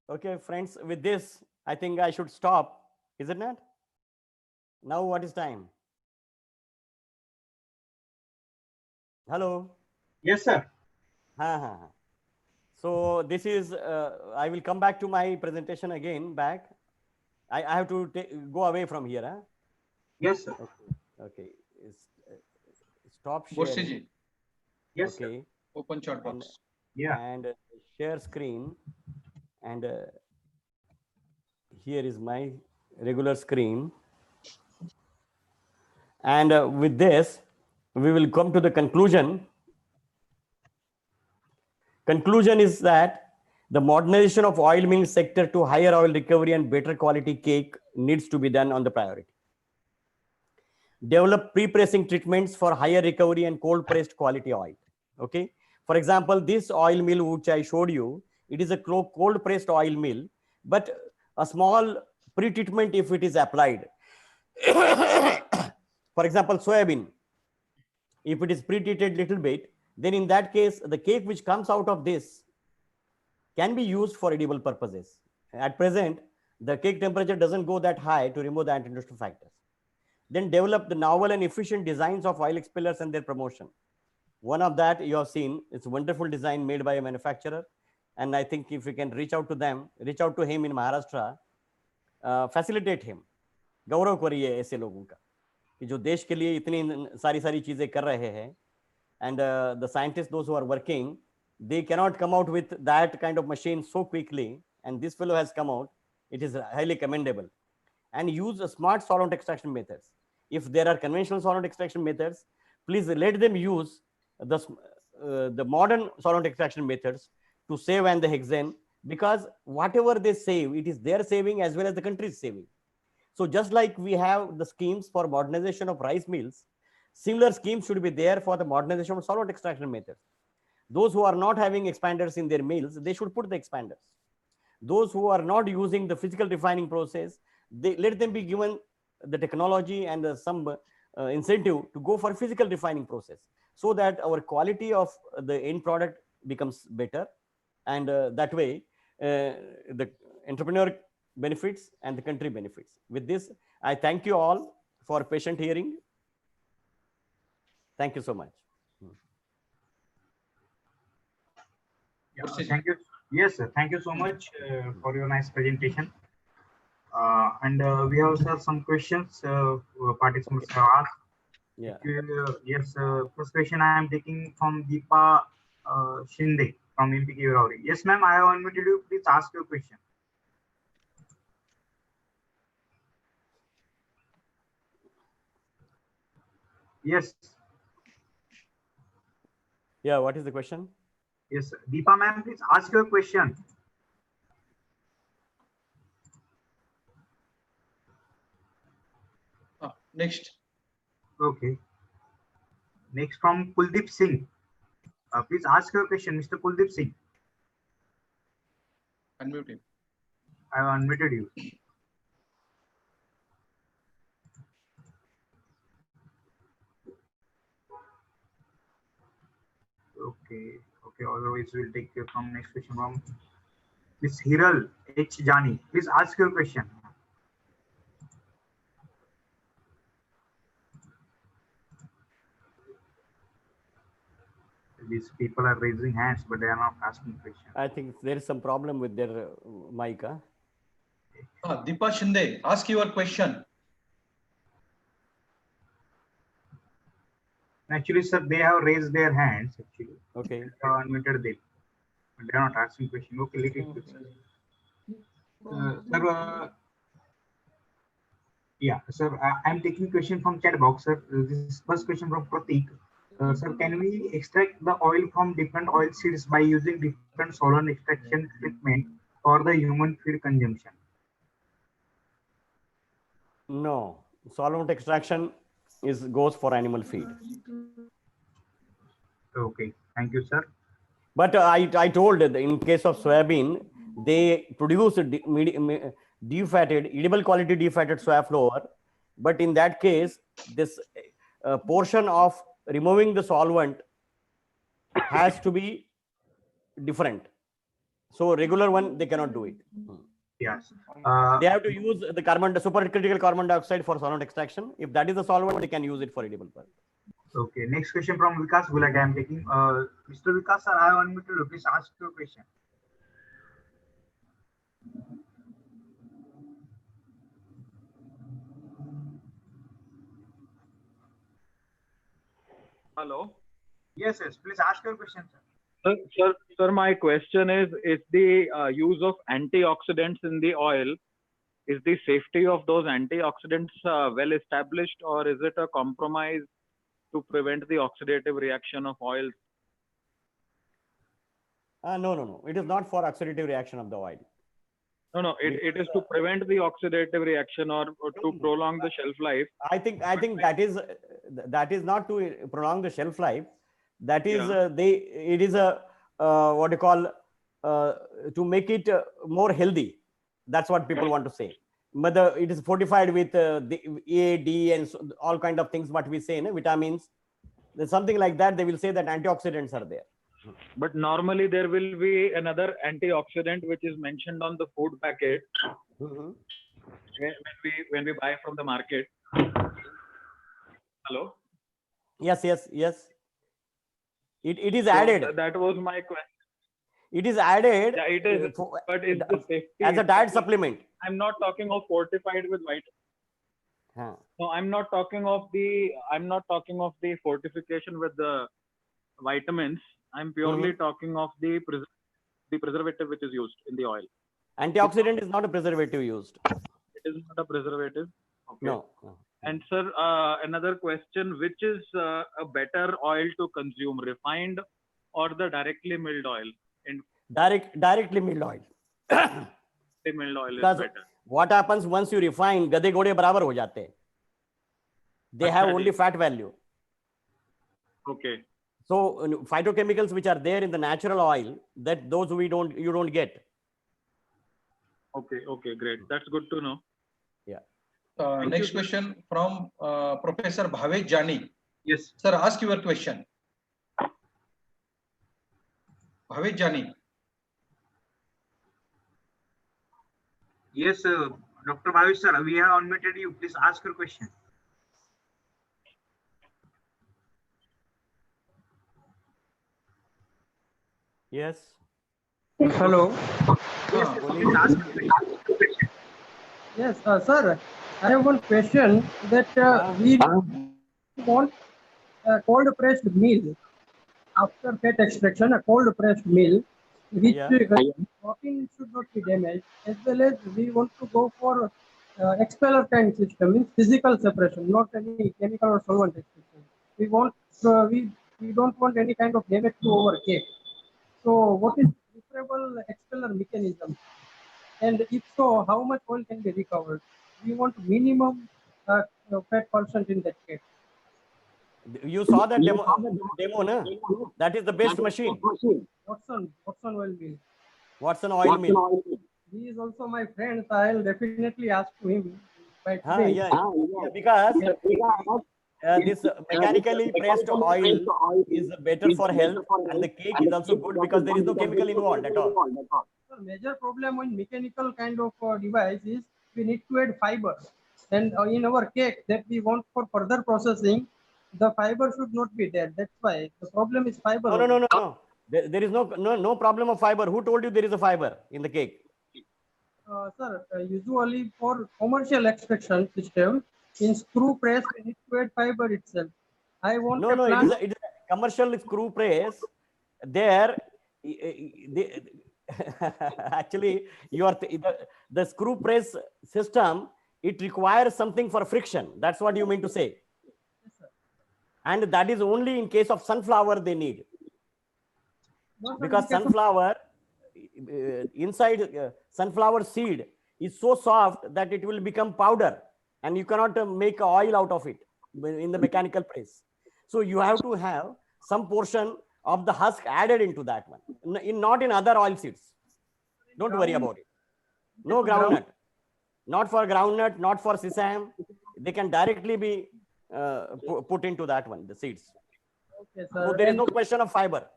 Okay, friends, with this, I think I should stop. Is it not? Now what is time? Hello. Yes, sir. So this is, I will come back to my presentation again back. I have to go away from here. Huh? Yes, sir. Okay. Stop sharing. Borshiji. Yes, okay. sir. Open chat box. Yeah. And share screen. And here is my regular screen. And with this, we will come to the conclusion. Conclusion is that the modernization of oil mill sector to higher oil recovery and better quality cake needs to be done on the priority. Develop pre-pressing treatments for higher recovery and cold pressed quality oil. Okay. For example, this oil mill which I showed you, it is a cold pressed oil mill, but a small pre-treatment if it is applied. For example, soybean, if it is pre-treated little bit, then in that case, the cake which comes out of this can be used for edible purposes. At present, the cake temperature doesn't go that high to remove the anti-industrial factors. Then develop the novel and efficient designs of oil expellers and their promotion. One of that you have seen, it's a wonderful design made by a manufacturer. And I think if you can reach out to them, reach out to him in Maharashtra, facilitate him. Gaurav kariye aise logon ka. कि जो देश के लिए इतनी सारी चीजें कर रहे हैं, and the scientists, those who are working, they cannot come out with that kind of machine so quickly, and this fellow has come out. It is highly commendable. And use smart solvent extraction methods. If there are conventional solvent extraction methods, please let them use the modern solvent extraction methods to save and the hexane, because whatever they save, it is their saving as well as the country's saving. So just like we have the schemes for modernization of rice mills, similar schemes should be there for the modernization of solvent extraction methods. Those who are not having expanders in their mills, they should put the expanders. Those who are not using the physical refining process, they let them be given the technology and some incentive to go for physical refining process, so that our quality of the end product becomes better, and that way the entrepreneur benefits and the country benefits. With this, I thank you all for patient hearing. Thank you so much. Yeah, thank you. Yes, sir. Thank you so much for your nice presentation. And we have, sir, some questions participants have asked. Yeah. Yes, first question I am taking from Deepa Shinde from MPK Rauri. Yes, ma'am, I have unmuted you. Please ask your question. Yes. Yeah, what is the question? Yes, Deepa ma'am, please ask your question. Next. Okay. Next from Kuldeep Singh. Please ask your question, Mr. Kuldeep Singh. Unmute him. I have unmuted you. Okay. Okay. Otherwise, we'll take from next question from Ms. Hiral H. Jani. Please ask your question. These people are raising hands, but they are not asking questions. I think there is some problem with their mic. Deepa Shinde, ask your question. Actually, sir, they have raised their hands. Actually, okay. I have unmuted them, but they are not asking question. Okay, let it be. Sir, yeah, sir, I am taking question from chat box, sir. This is first question from Pratik. Sir, can we extract the oil from different oil seeds by using different solvent extraction treatment for the human feed consumption? No, solvent extraction goes for animal feed. Okay, thank you, sir. But I told that in case of soybean, they produce defatted, edible quality defatted soya flour. But in that case, this portion of removing the solvent has to be different. So regular one, they cannot do it. Yes. They have to use the supercritical carbon dioxide for solvent extraction. If that is the solvent, they can use it for edible purpose. Okay. Next question from Vikas Gulak. I am taking. Mr. Vikas, sir, I have unmuted you. Please ask your question. Hello. Yes, yes. Please ask your question, sir. Sir, my question is the use of antioxidants in the oil, is the safety of those antioxidants well established, or is it a compromise to prevent the oxidative reaction of oils? No. It is not for oxidative reaction of the oil. No. It is to prevent the oxidative reaction or to prolong the shelf life. I think that is not to prolong the shelf life. That is it is a what you call to make it more healthy. That's what people want to say. But it is fortified with the A, D, and all kind of things. What we say, vitamins. There's something like that. They will say that antioxidants are there. But normally there will be another antioxidant which is mentioned on the food packet when we buy from the market. Hello. Yes. It is added. That was my question. It is added. Yeah, it is. But is the safety as a diet supplement? I'm not talking of fortified with No, I'm not talking of the fortification with the vitamins. I'm purely talking of the preservative which is used in the oil. Antioxidant is not a preservative used. It is not a preservative. Okay. No. And sir, another question: which is a better oil to consume, refined or the directly milled oil? Directly milled oil. Milled oil is Because better. what happens once you refine, गधे घोड़े बराबर हो जाते हैं. They have only fat value. Okay. So phytochemicals which are there in the natural oil, that those you don't get. Okay. Okay. Great. That's good to know. Yeah. Next question from Professor Bhavesh Jani. Yes. Sir, ask your question. Bhavesh Jani. Yes, Dr. Bhavesh sir, we have unmuted you. Please ask your question. Yes. Hello. Yes, please ask your question. Yes, sir. I have one question that we want a cold pressed meal after fat extraction, a cold pressed meal, which protein should not be damaged, as well as we want to go for expeller kind system, means physical separation, not any chemical or solvent extraction. We want we don't want any kind of damage to our cake. So, what is preferable expeller mechanism? And if so, how much oil can be recovered? We want minimum fat percent in that cake. You saw that demo, na? That is the best machine. Watson oil mill. Watson oil mill. He is also my friend, so I'll definitely ask to him. By today. Because this mechanically pressed oil is better for health, and the cake is also good because there is no chemical involved at all. The major problem with mechanical kind of device is we need to add fiber, and in our cake that we want for further processing, the fiber should not be there. That's why the problem is fiber. No. There is no problem of fiber. Who told you there is a fiber in the cake? Sir, usually for commercial extraction system, in screw press, we need to add fiber itself. I want it is a commercial screw press. There, actually, the screw press system, it requires something for friction. That's what you mean to say. Yes, sir. And that is only in case of sunflower they need. No, sir, because sunflower, inside sunflower seed is so soft that it will become powder, and you cannot make oil out of it in the mechanical press. So you have to have some portion of the husk added into that one, not in other oil seeds. Don't worry about it. No groundnut, not for groundnut, not for sesame. They can directly be put into that one, the seeds. Okay, sir. So there is no question of fiber.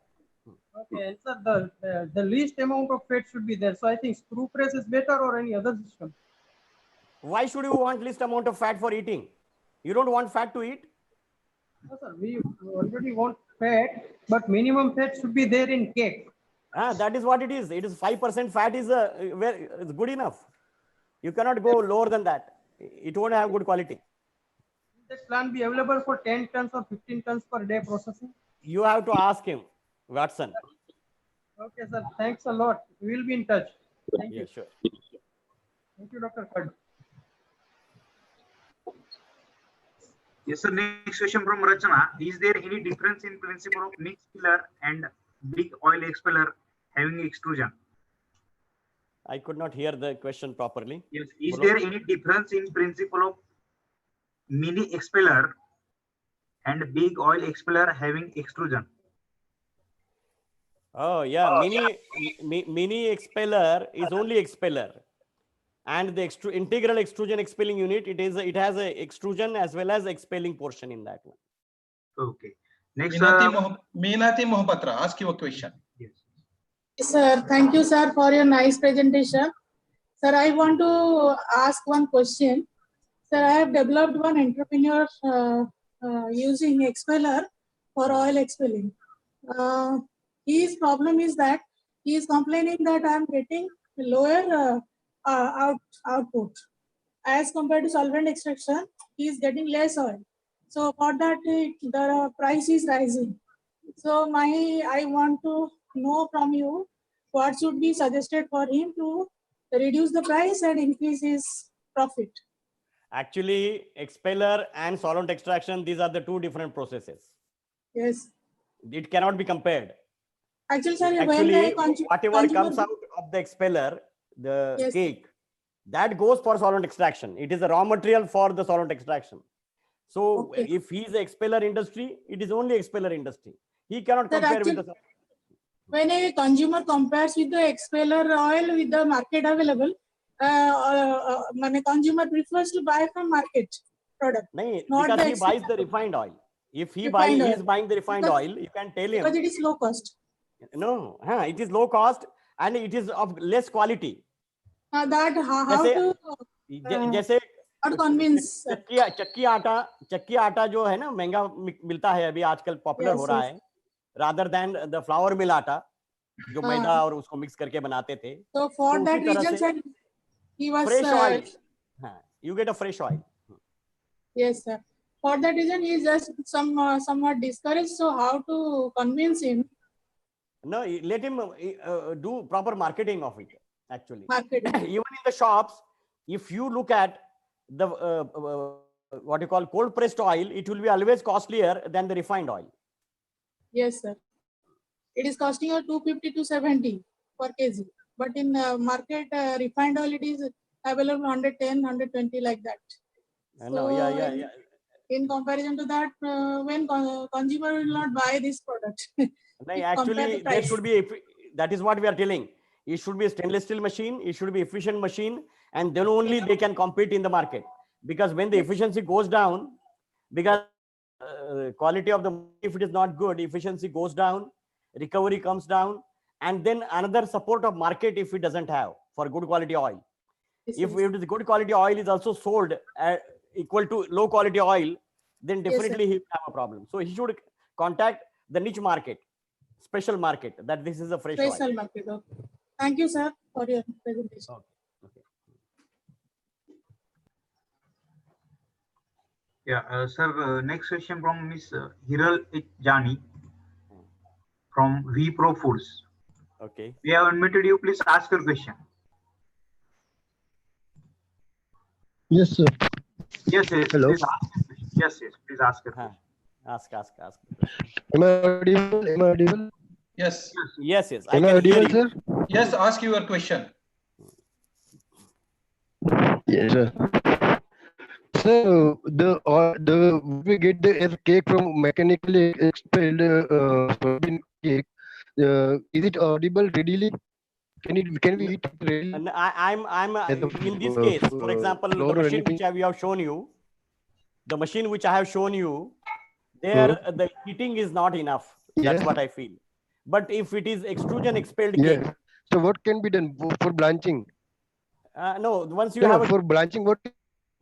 Okay, and sir, the least amount of fat should be there. So I think screw press is better or any other system. Why should you want least amount of fat for eating? You don't want fat to eat? No, sir, we already want fat, but minimum fat should be there in cake. That is what it is. It is 5% fat is good enough. You cannot go lower than that. It won't have good quality. Will that plant be available for 10 tons or 15 tons per day processing? You have to ask him, Watson. Okay, sir. Thanks a lot. We will be in touch. Thank you. Sure. Thank you, Dr. Khad. Yes, sir. Next question from Rachana. Is there any difference in principle of mini expeller and big oil expeller having extrusion? I could not hear the question properly. Yes. Is there any difference in principle of mini expeller and big oil expeller having extrusion? Oh yeah, mini expeller is only expeller, and the integral extrusion expelling unit, it has a extrusion as well as expelling portion in that one. Okay. Next, Meenati Mohapatra, ask your question. Yes. Sir, thank you, sir, for your nice presentation. Sir, I want to ask one question. Sir, I have developed one entrepreneur using expeller for oil expelling. His problem is that he is complaining that I am getting lower output. as compared to solvent extraction, he is getting less oil. So for that, the price is rising. So I want to know from you what should be suggested for him to reduce the price and increase his profit. Actually, expeller and solvent extraction, these are the two different processes. Yes. It cannot be compared. Actually, sir, Actually, whatever comes out of the expeller, the yes, cake, that goes for solvent extraction. It is a raw material for the solvent extraction. So okay. if he is a expeller industry, it is only expeller industry. He cannot compare with the. When a consumer compares with the expeller oil with the market available, consumer prefers to buy from market product. No, because he buys the refined oil. If he is buying the refined oil, you can tell him. Because it is low cost. No, it is low cost and it is of less quality. How to convince? चक्की आटा जो है ना महंगा मिलता है अभी आजकल पॉपुलर हो रहा है rather than the flour mill आटा जो मैदा और उसको मिक्स करके बनाते थे. So for that reason, he was fresh oil. You get a fresh oil. Yes, sir. For that reason, he is just somewhat discouraged. So how to convince him? No, let him do proper marketing of it. Actually, marketing. Even in the shops, if you look at the what you call cold pressed oil, it will be always costlier than the refined oil. Yes, sir. It is costing you 250 to 70 per kg. But in market, refined oil, it is available 110, 120 like that. No, yeah. In comparison to that, when consumer will not buy this product. Actually, there should be, that is what we are telling. It should be a stainless steel machine. It should be efficient machine. And then only they can compete in the market. Because when the efficiency goes down, because quality of the, if it is not good, efficiency goes down, recovery comes down. And then another support of market if it doesn't have for good quality oil. If it is good quality oil is also sold equal to low quality oil, then definitely he will have a problem. So he should contact the niche market, special market, that this is a fresh special oil. Market. Okay. Thank you, sir, for your presentation. Okay. Yeah, sir, next question from Ms. Hiral Jani from V Pro Foods. Okay. We have unmuted you. Please ask your question. Yes, sir. Yes. Hello. Please ask your question. Yes. Please ask your question. Ask. Am I audible? Yes. Yes. Am I audible, sir? Yes, ask your question. Yes, sir. So we get the cake from mechanically expelled soybean cake. Is it audible readily? Can we eat it readily? And I'm in this case, for example, the machine which we have shown you, there the heating is not enough. That's what I feel. But if it is extrusion expelled cake. So what can be done for blanching? No, once you have for blanching, what?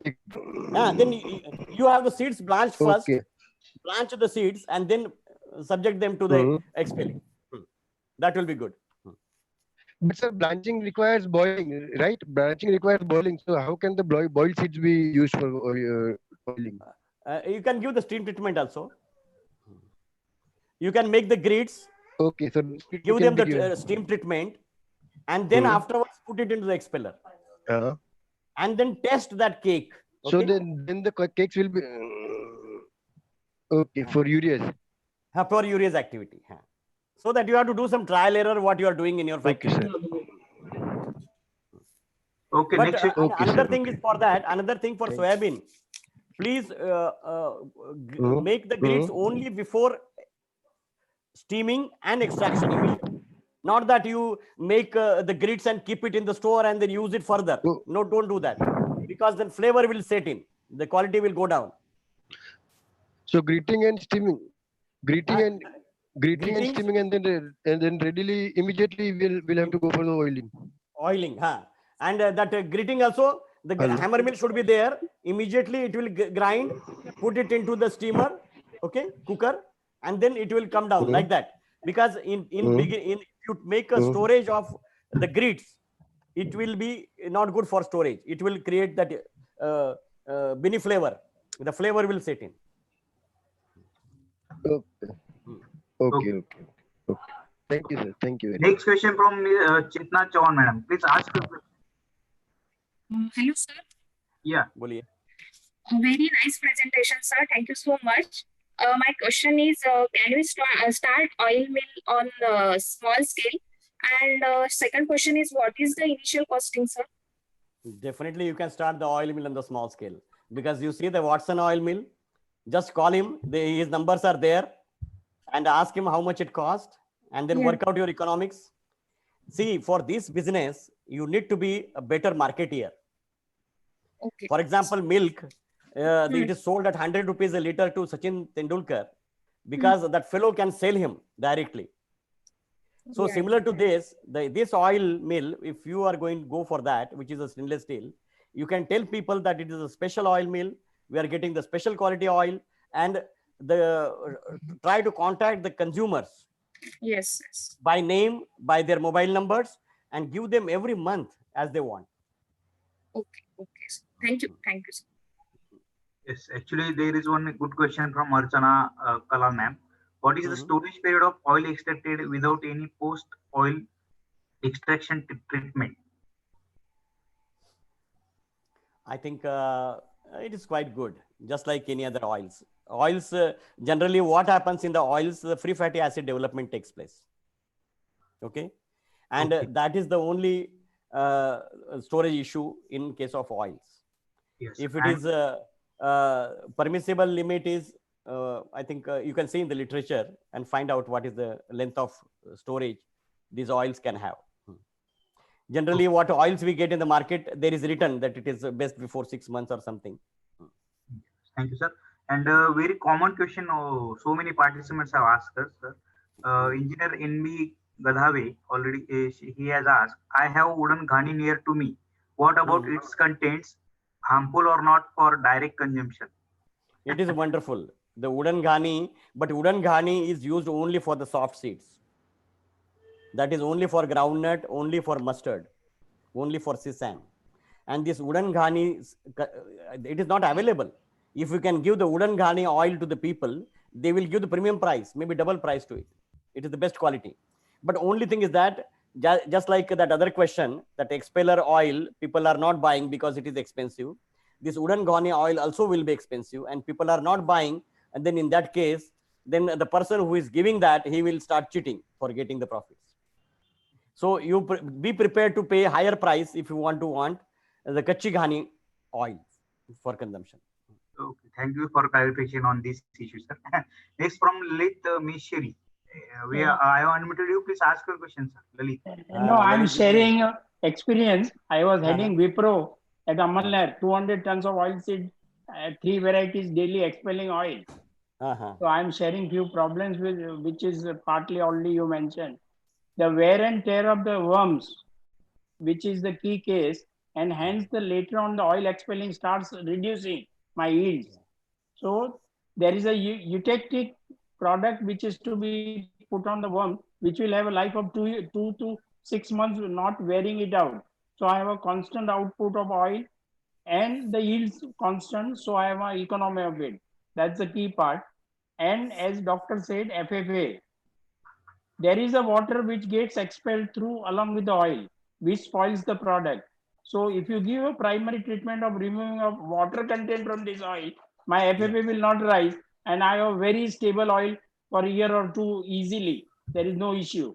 then you have the seeds blanched first. Blanch the seeds and then subject them to the expelling. That will be good. But sir, blanching requires boiling, right? Blanching requires boiling. So how can the boiled seeds be used for boiling? You can give the steam treatment also. You can make the grids. Okay, so give them the steam treatment, and then afterwards put it into the expeller, and then test that cake. Okay? So then the cakes will be okay for ureas. For ureas activity. So that you have to do some trial error what you are doing in your factory. Okay. But next. Another thing is for that. Another thing for soybean. Please make the grids only before steaming and extraction. Not that you make the grids and keep it in the store and then use it further. No, don't do that, because then flavor will set in. The quality will go down. So gritting and steaming, and steaming, and then readily immediately we'll have to go for the oiling. And that gritting also, the hammer mill should be there. Immediately it will grind, put it into the steamer, cooker, and then it will come down like that. Because if you make a storage of the grids, it will be not good for storage. It will create that Bini flavor. The flavor will set in. Okay. Okay. Okay. Okay. Thank you, sir. Thank you very much. Next question from Chitna Chauhan, madam. Please ask your question. Hello, sir. Yeah. Boliye. Very nice presentation, sir. Thank you so much. My question is, can we start oil mill on small scale? And second question is, what is the initial costing, sir? Definitely, you can start the oil mill on the small scale, because you see the Watson oil mill. Just call him. His numbers are there, and ask him how much it cost, and then work out your economics. See, for this business, you need to be a better marketeer. Okay. For example, milk, it is sold at 100 rupees a liter to Sachin Tendulkar, because that fellow can sell him directly. So similar to this, this oil mill, if you are going to go for that, which is a stainless steel, you can tell people that it is a special oil mill. We are getting the special quality oil, and try to contact the consumers. Yes. By name, by their mobile numbers, and give them every month as they want. Okay. Thank you. Sir. Yes, actually, there is one good question from Archana Kala ma'am. What is the storage period of oil extracted without any post-oil extraction treatment? I think it is quite good, just like any other oils. Oils, generally what happens in the oils, the free fatty acid development takes place. Okay. And that is the only storage issue in case of oils. Yes. If it is permissible limit is, I think you can see in the literature and find out what is the length of storage these oils can have. Generally, what oils we get in the market, there is written that it is best before 6 months or something. Thank you, sir. And a very common question, so many participants have asked us, sir. Engineer NB Gadhave already, he has asked, I have wooden ghani near to me. What about its contents? Harmful or not for direct consumption? It is wonderful. The wooden ghani, but wooden ghani is used only for the soft seeds. That is only for groundnut, only for mustard, only for sesame. And this wooden ghani, it is not available. If you can give the wooden ghani oil to the people, they will give the premium price, maybe double price to it. It is the best quality. But only thing is that, just like that other question, that expeller oil, people are not buying because it is expensive. This wooden ghani oil also will be expensive, and people are not buying. And then in that case, then the person who is giving that, he will start cheating for getting the profits. So you be prepared to pay higher price if you want the kachi ghani oil for consumption. Okay, thank you for clarification on this issue, sir. Next from Lalit Mishri. I have unmuted you. Please ask your question, sir. Lalit. No, I'm sharing experience. I was heading Wipro at Amalner, 200 tons of oil seed, 3 varieties daily expelling oil. So I'm sharing few problems with, which is partly already you mentioned. The wear and tear of the worms, which is the key case, and hence the later on the oil expelling starts reducing my yields. So there is a eutectic product which is to be put on the worm, which will have a life of 2 to 6 months, not wearing it out. So I have a constant output of oil and the yields constant. So I have an economy of it. That's the key part. And as doctor said, FFA, there is a water which gets expelled through along with the oil, which spoils the product. So if you give a primary treatment of removing of water content from this oil, my FFA will not rise, and I have very stable oil for a year or two easily. There is no issue.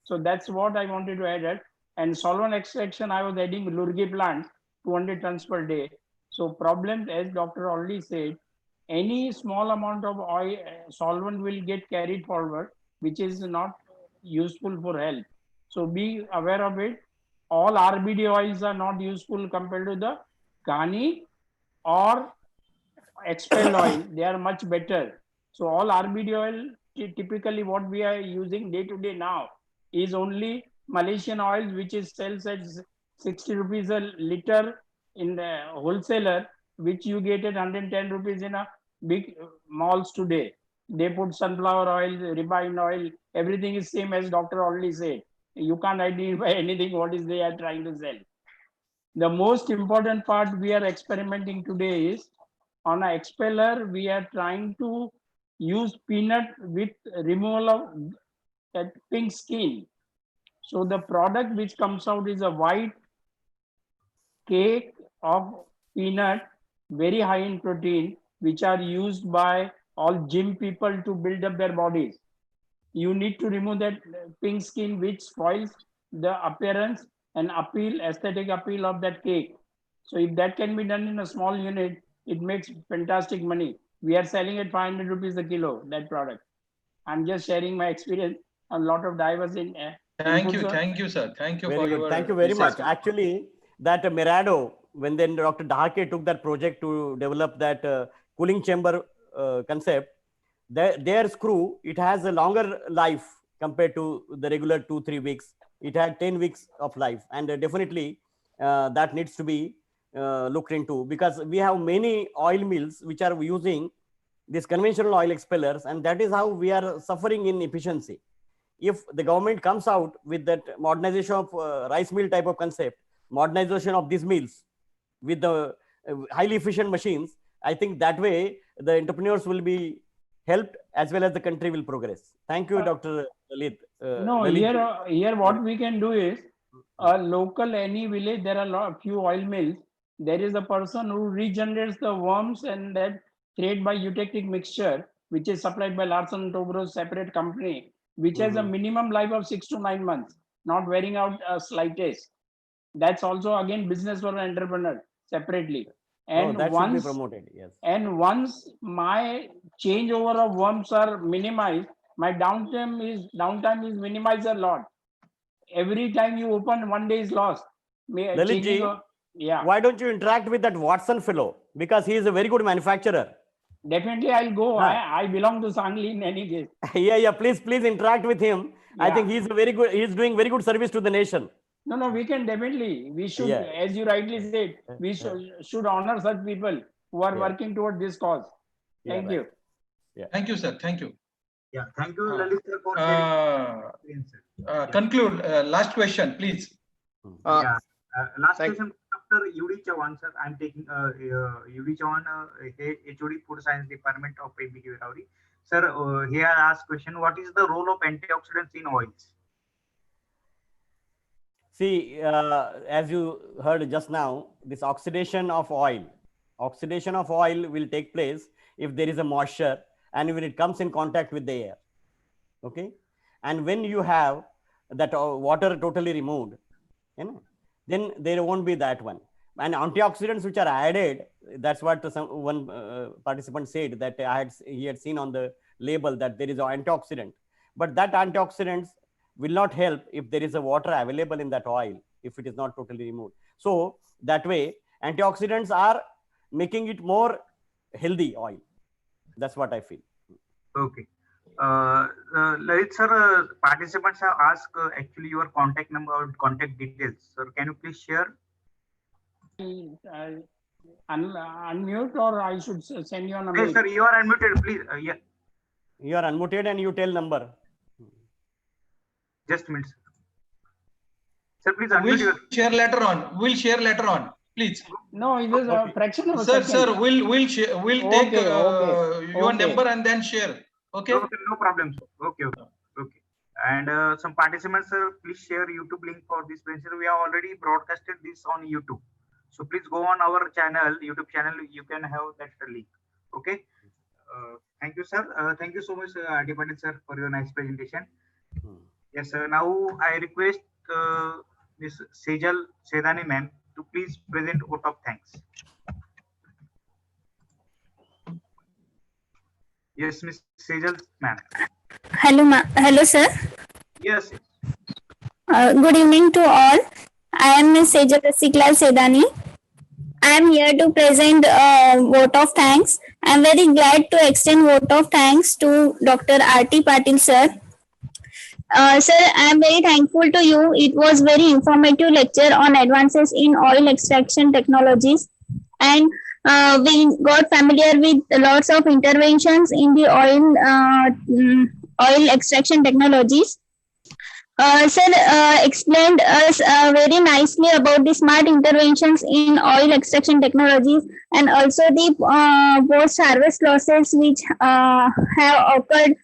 So that's what I wanted to add. And solvent extraction, I was adding Lurgi plant, 200 tons per day. So problem, as doctor already said, any small amount of oil solvent will get carried forward, which is not useful for health. So be aware of it. All RBD oils are not useful compared to the ghani or expel oil. They are much better. So all RBD oil, typically what we are using day to day now is only Malaysian oil, which is sells at 60 rupees a liter in the wholesaler, which you get at 110 rupees in a big malls today. They put sunflower oil, refined oil, everything is same as doctor already said. You can't identify anything what is they are trying to sell. The most important part we are experimenting today is on an expeller, we are trying to use peanut with removal of that pink skin. So the product which comes out is a white cake of peanut, very high in protein, which are used by all gym people to build up their bodies. You need to remove that pink skin, which spoils the appearance and aesthetic appeal of that cake. So if that can be done in a small unit, it makes fantastic money. We are selling at 500 rupees a kilo, that product. I'm just sharing my experience. A lot of diverse in. Thank you, sir. Thank you for your. Thank you very much. Actually, that Mirado, when then Dr. Dahake took that project to develop that cooling chamber concept, their screw, it has a longer life compared to the regular 2-3 weeks. It had 10 weeks of life, and definitely that needs to be looked into, because we have many oil mills which are using these conventional oil expellers, and that is how we are suffering in efficiency. If the government comes out with that modernization of rice mill type of concept, modernization of these mills with the highly efficient machines, I think that way the entrepreneurs will be helped as well as the country will progress. Thank you, Dr. Lalit. Here what we can do is, local any village, there are few oil mills. There is a person who regenerates the worms and that thread by eutectic mixture, which is supplied by Larsen & Toubro's separate company, which has a minimum life of 6 to 9 months, not wearing out slightest. That's also again business for an entrepreneur separately. And that should be promoted. Yes. And once my changeover of worms are minimized, my downtime is minimized a lot. Every time you open, 1 day is lost. Lalit, why don't you interact with that Watson fellow? Because he is a very good manufacturer. Definitely, I'll go. I belong to Sangli in any case. Yeah. Please interact with him. Yeah. I think he's doing very good service to the nation. No, we can definitely. We should, as you rightly said, we should honor such people who are working toward this cause. Thank you. Yeah. Thank you, sir. Thank you. Yeah, thank you, Lalit, sir, for conclude. Last question, please. Last question, Dr. Yuri Chavan, sir. I'm taking Yuri Chavan, HOD Food Science Department of ABK Rauri. Sir, here I ask question: what is the role of antioxidants in oils? See, as you heard just now, this oxidation of oil will take place if there is a moisture and when it comes in contact with the air. Okay, and when you have that water totally removed, then there won't be that one. And antioxidants which are added, that's what one participant said, that he had seen on the label that there is an antioxidant, but that antioxidants will not help if there is a water available in that oil, if it is not totally removed. So that way, antioxidants are making it more healthy oil. That's what I feel. Okay. Lalit sir, participants have asked actually your contact number or contact details. Sir, can you please share? Unmute, or I should send you a number? Yes, sir, you are unmuted, please. Yeah. You are unmuted and you tell number. Just a minute. Sir, please unmute. We'll share later on. Please. No, it is a fraction of a second. Sir, we'll take your number and then share. Okay. Okay, no problem. Okay. And some participants, sir, please share YouTube link for this presentation. We have already broadcasted this on YouTube. So please go on our channel, YouTube channel. You can have that link. Okay. Thank you, sir. Thank you so much, Patil sir, for your nice presentation. Yes, sir. Now I request Ms. Sejal Sedani ma'am to please present vote of thanks. Yes, Ms. Sejal ma'am. Hello, sir. Yes. Good evening to all. I am Ms. Sejal Sedani. I am here to present a vote of thanks. I am very glad to extend vote of thanks to Dr. R.T. Patil sir. Sir, I am very thankful to you. It was very informative lecture on advances in oil extraction technologies, and we got familiar with lots of interventions in the oil extraction technologies. Sir explained us very nicely about the smart interventions in oil extraction technologies and also the post-harvest losses which have occurred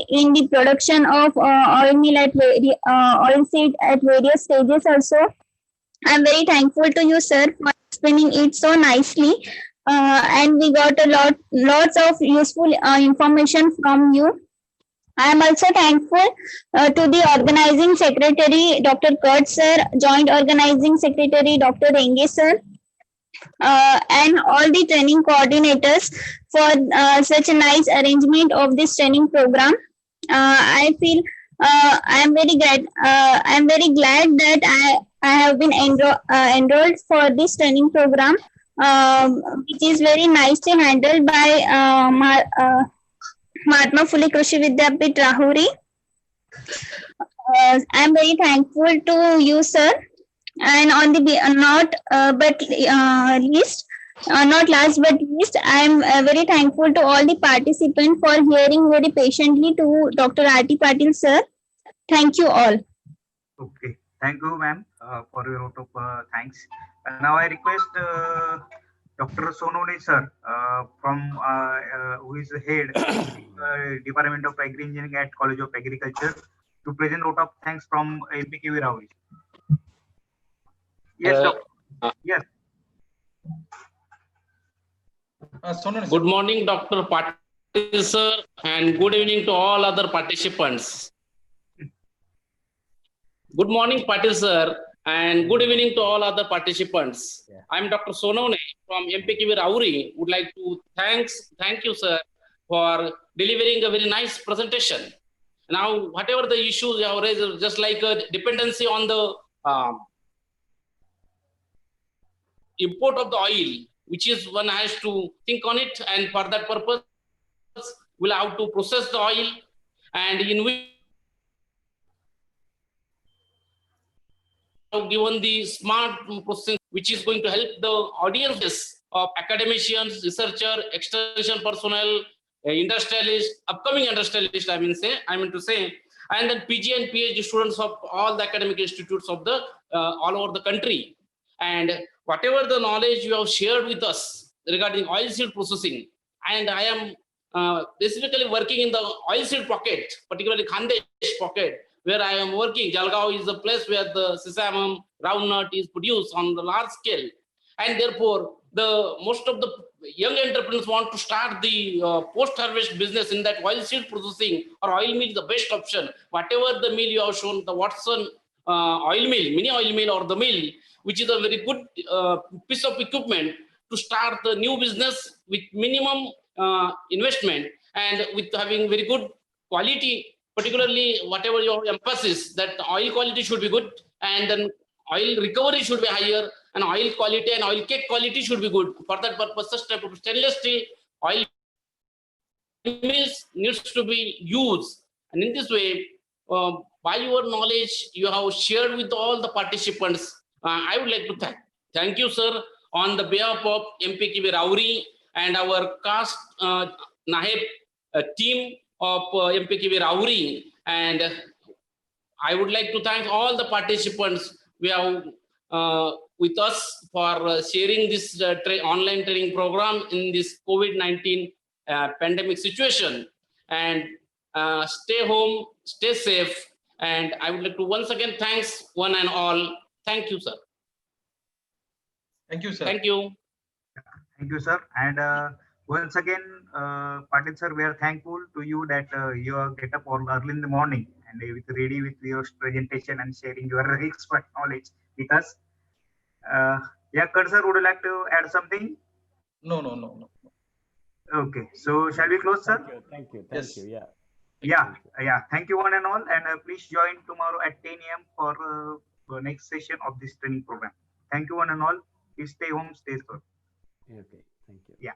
in the production of oil meal at oil seed at various stages also. I'm very thankful to you, sir, for explaining it so nicely. And we got lots of useful information from you. I am also thankful to the organizing secretary, Dr. Kurt sir, joint organizing secretary, Dr. Renge sir, and all the training coordinators for such a nice arrangement of this training program. I feel I am very glad. I am very glad that I have been enrolled for this training program, which is very nicely handled by Mahatma Phule Krishi Vidyapit Rahuri. I am very thankful to you, sir. And on the not last but least, I am very thankful to all the participants for hearing very patiently to Dr. R.T. Patil, sir. Thank you all. Okay, thank you, ma'am, for your vote of thanks. Now I request Dr. Sonone sir, who is the head Department of Agri Engineering at College of Agriculture, to present vote of thanks from MPKV Rahuri. Yes, doctor. Yes. Good morning, Dr. Patil sir, and good evening to all other participants. Good morning, Patil sir, and good evening to all other participants. Yeah. I'm Dr. Sonone from MPKV Rahuri. Would like to thank you, sir, for delivering a very nice presentation. Now, whatever the issues you have raised, just like a dependency on the import of the oil, which is one has to think on it, and for that purpose, we'll have to process the oil, and in which given the smart processing, which is going to help the audiences of academicians, researcher, extension personnel, industrialists, upcoming industrialists, I mean to say, and then PG and PhD students of all the academic institutes of the all over the country. And whatever the knowledge you have shared with us regarding oil seed processing, and I am specifically working in the oil seed pocket, particularly Khandesh pocket, where I am working. Jalgaon is the place where the sesame groundnut is produced on the large scale, and therefore most of the young entrepreneurs want to start the post-harvest business in that oil seed processing, or oil mill is the best option. Whatever the mill you have shown, the Watson oil mill, mini oil mill, or the mill, which is a very good piece of equipment to start the new business with minimum investment and with having very good quality. Particularly, whatever your emphasis, that oil quality should be good, and then oil recovery should be higher, and oil quality and oil cake quality should be good. For that purpose, such type of stainless steel oil mills needs to be used. And in this way, by your knowledge you have shared with all the participants, I would like to thank you, sir, on the behalf of MPKV Rahuri and our CAST NAHEP team of MPKV Rahuri. And I would like to thank all the participants we have with us for sharing this online training program in this COVID-19 pandemic situation. And stay home, stay safe. And I would like to once again thanks one and all. Thank you, sir. Thank you, sir. Thank you. Thank you, sir. And once again, Patil sir, we are thankful to you that you get up early in the morning and ready with your presentation and sharing your expert knowledge with us. Yeah, Kurt sir, would you like to add something? No. Okay, so shall we close, sir? Thank you. Yeah. Thank you, one and all. And please join tomorrow at 10 a.m. for the next session of this training program. Thank you, one and all. Please stay home, stay safe. Okay, thank you. Yeah.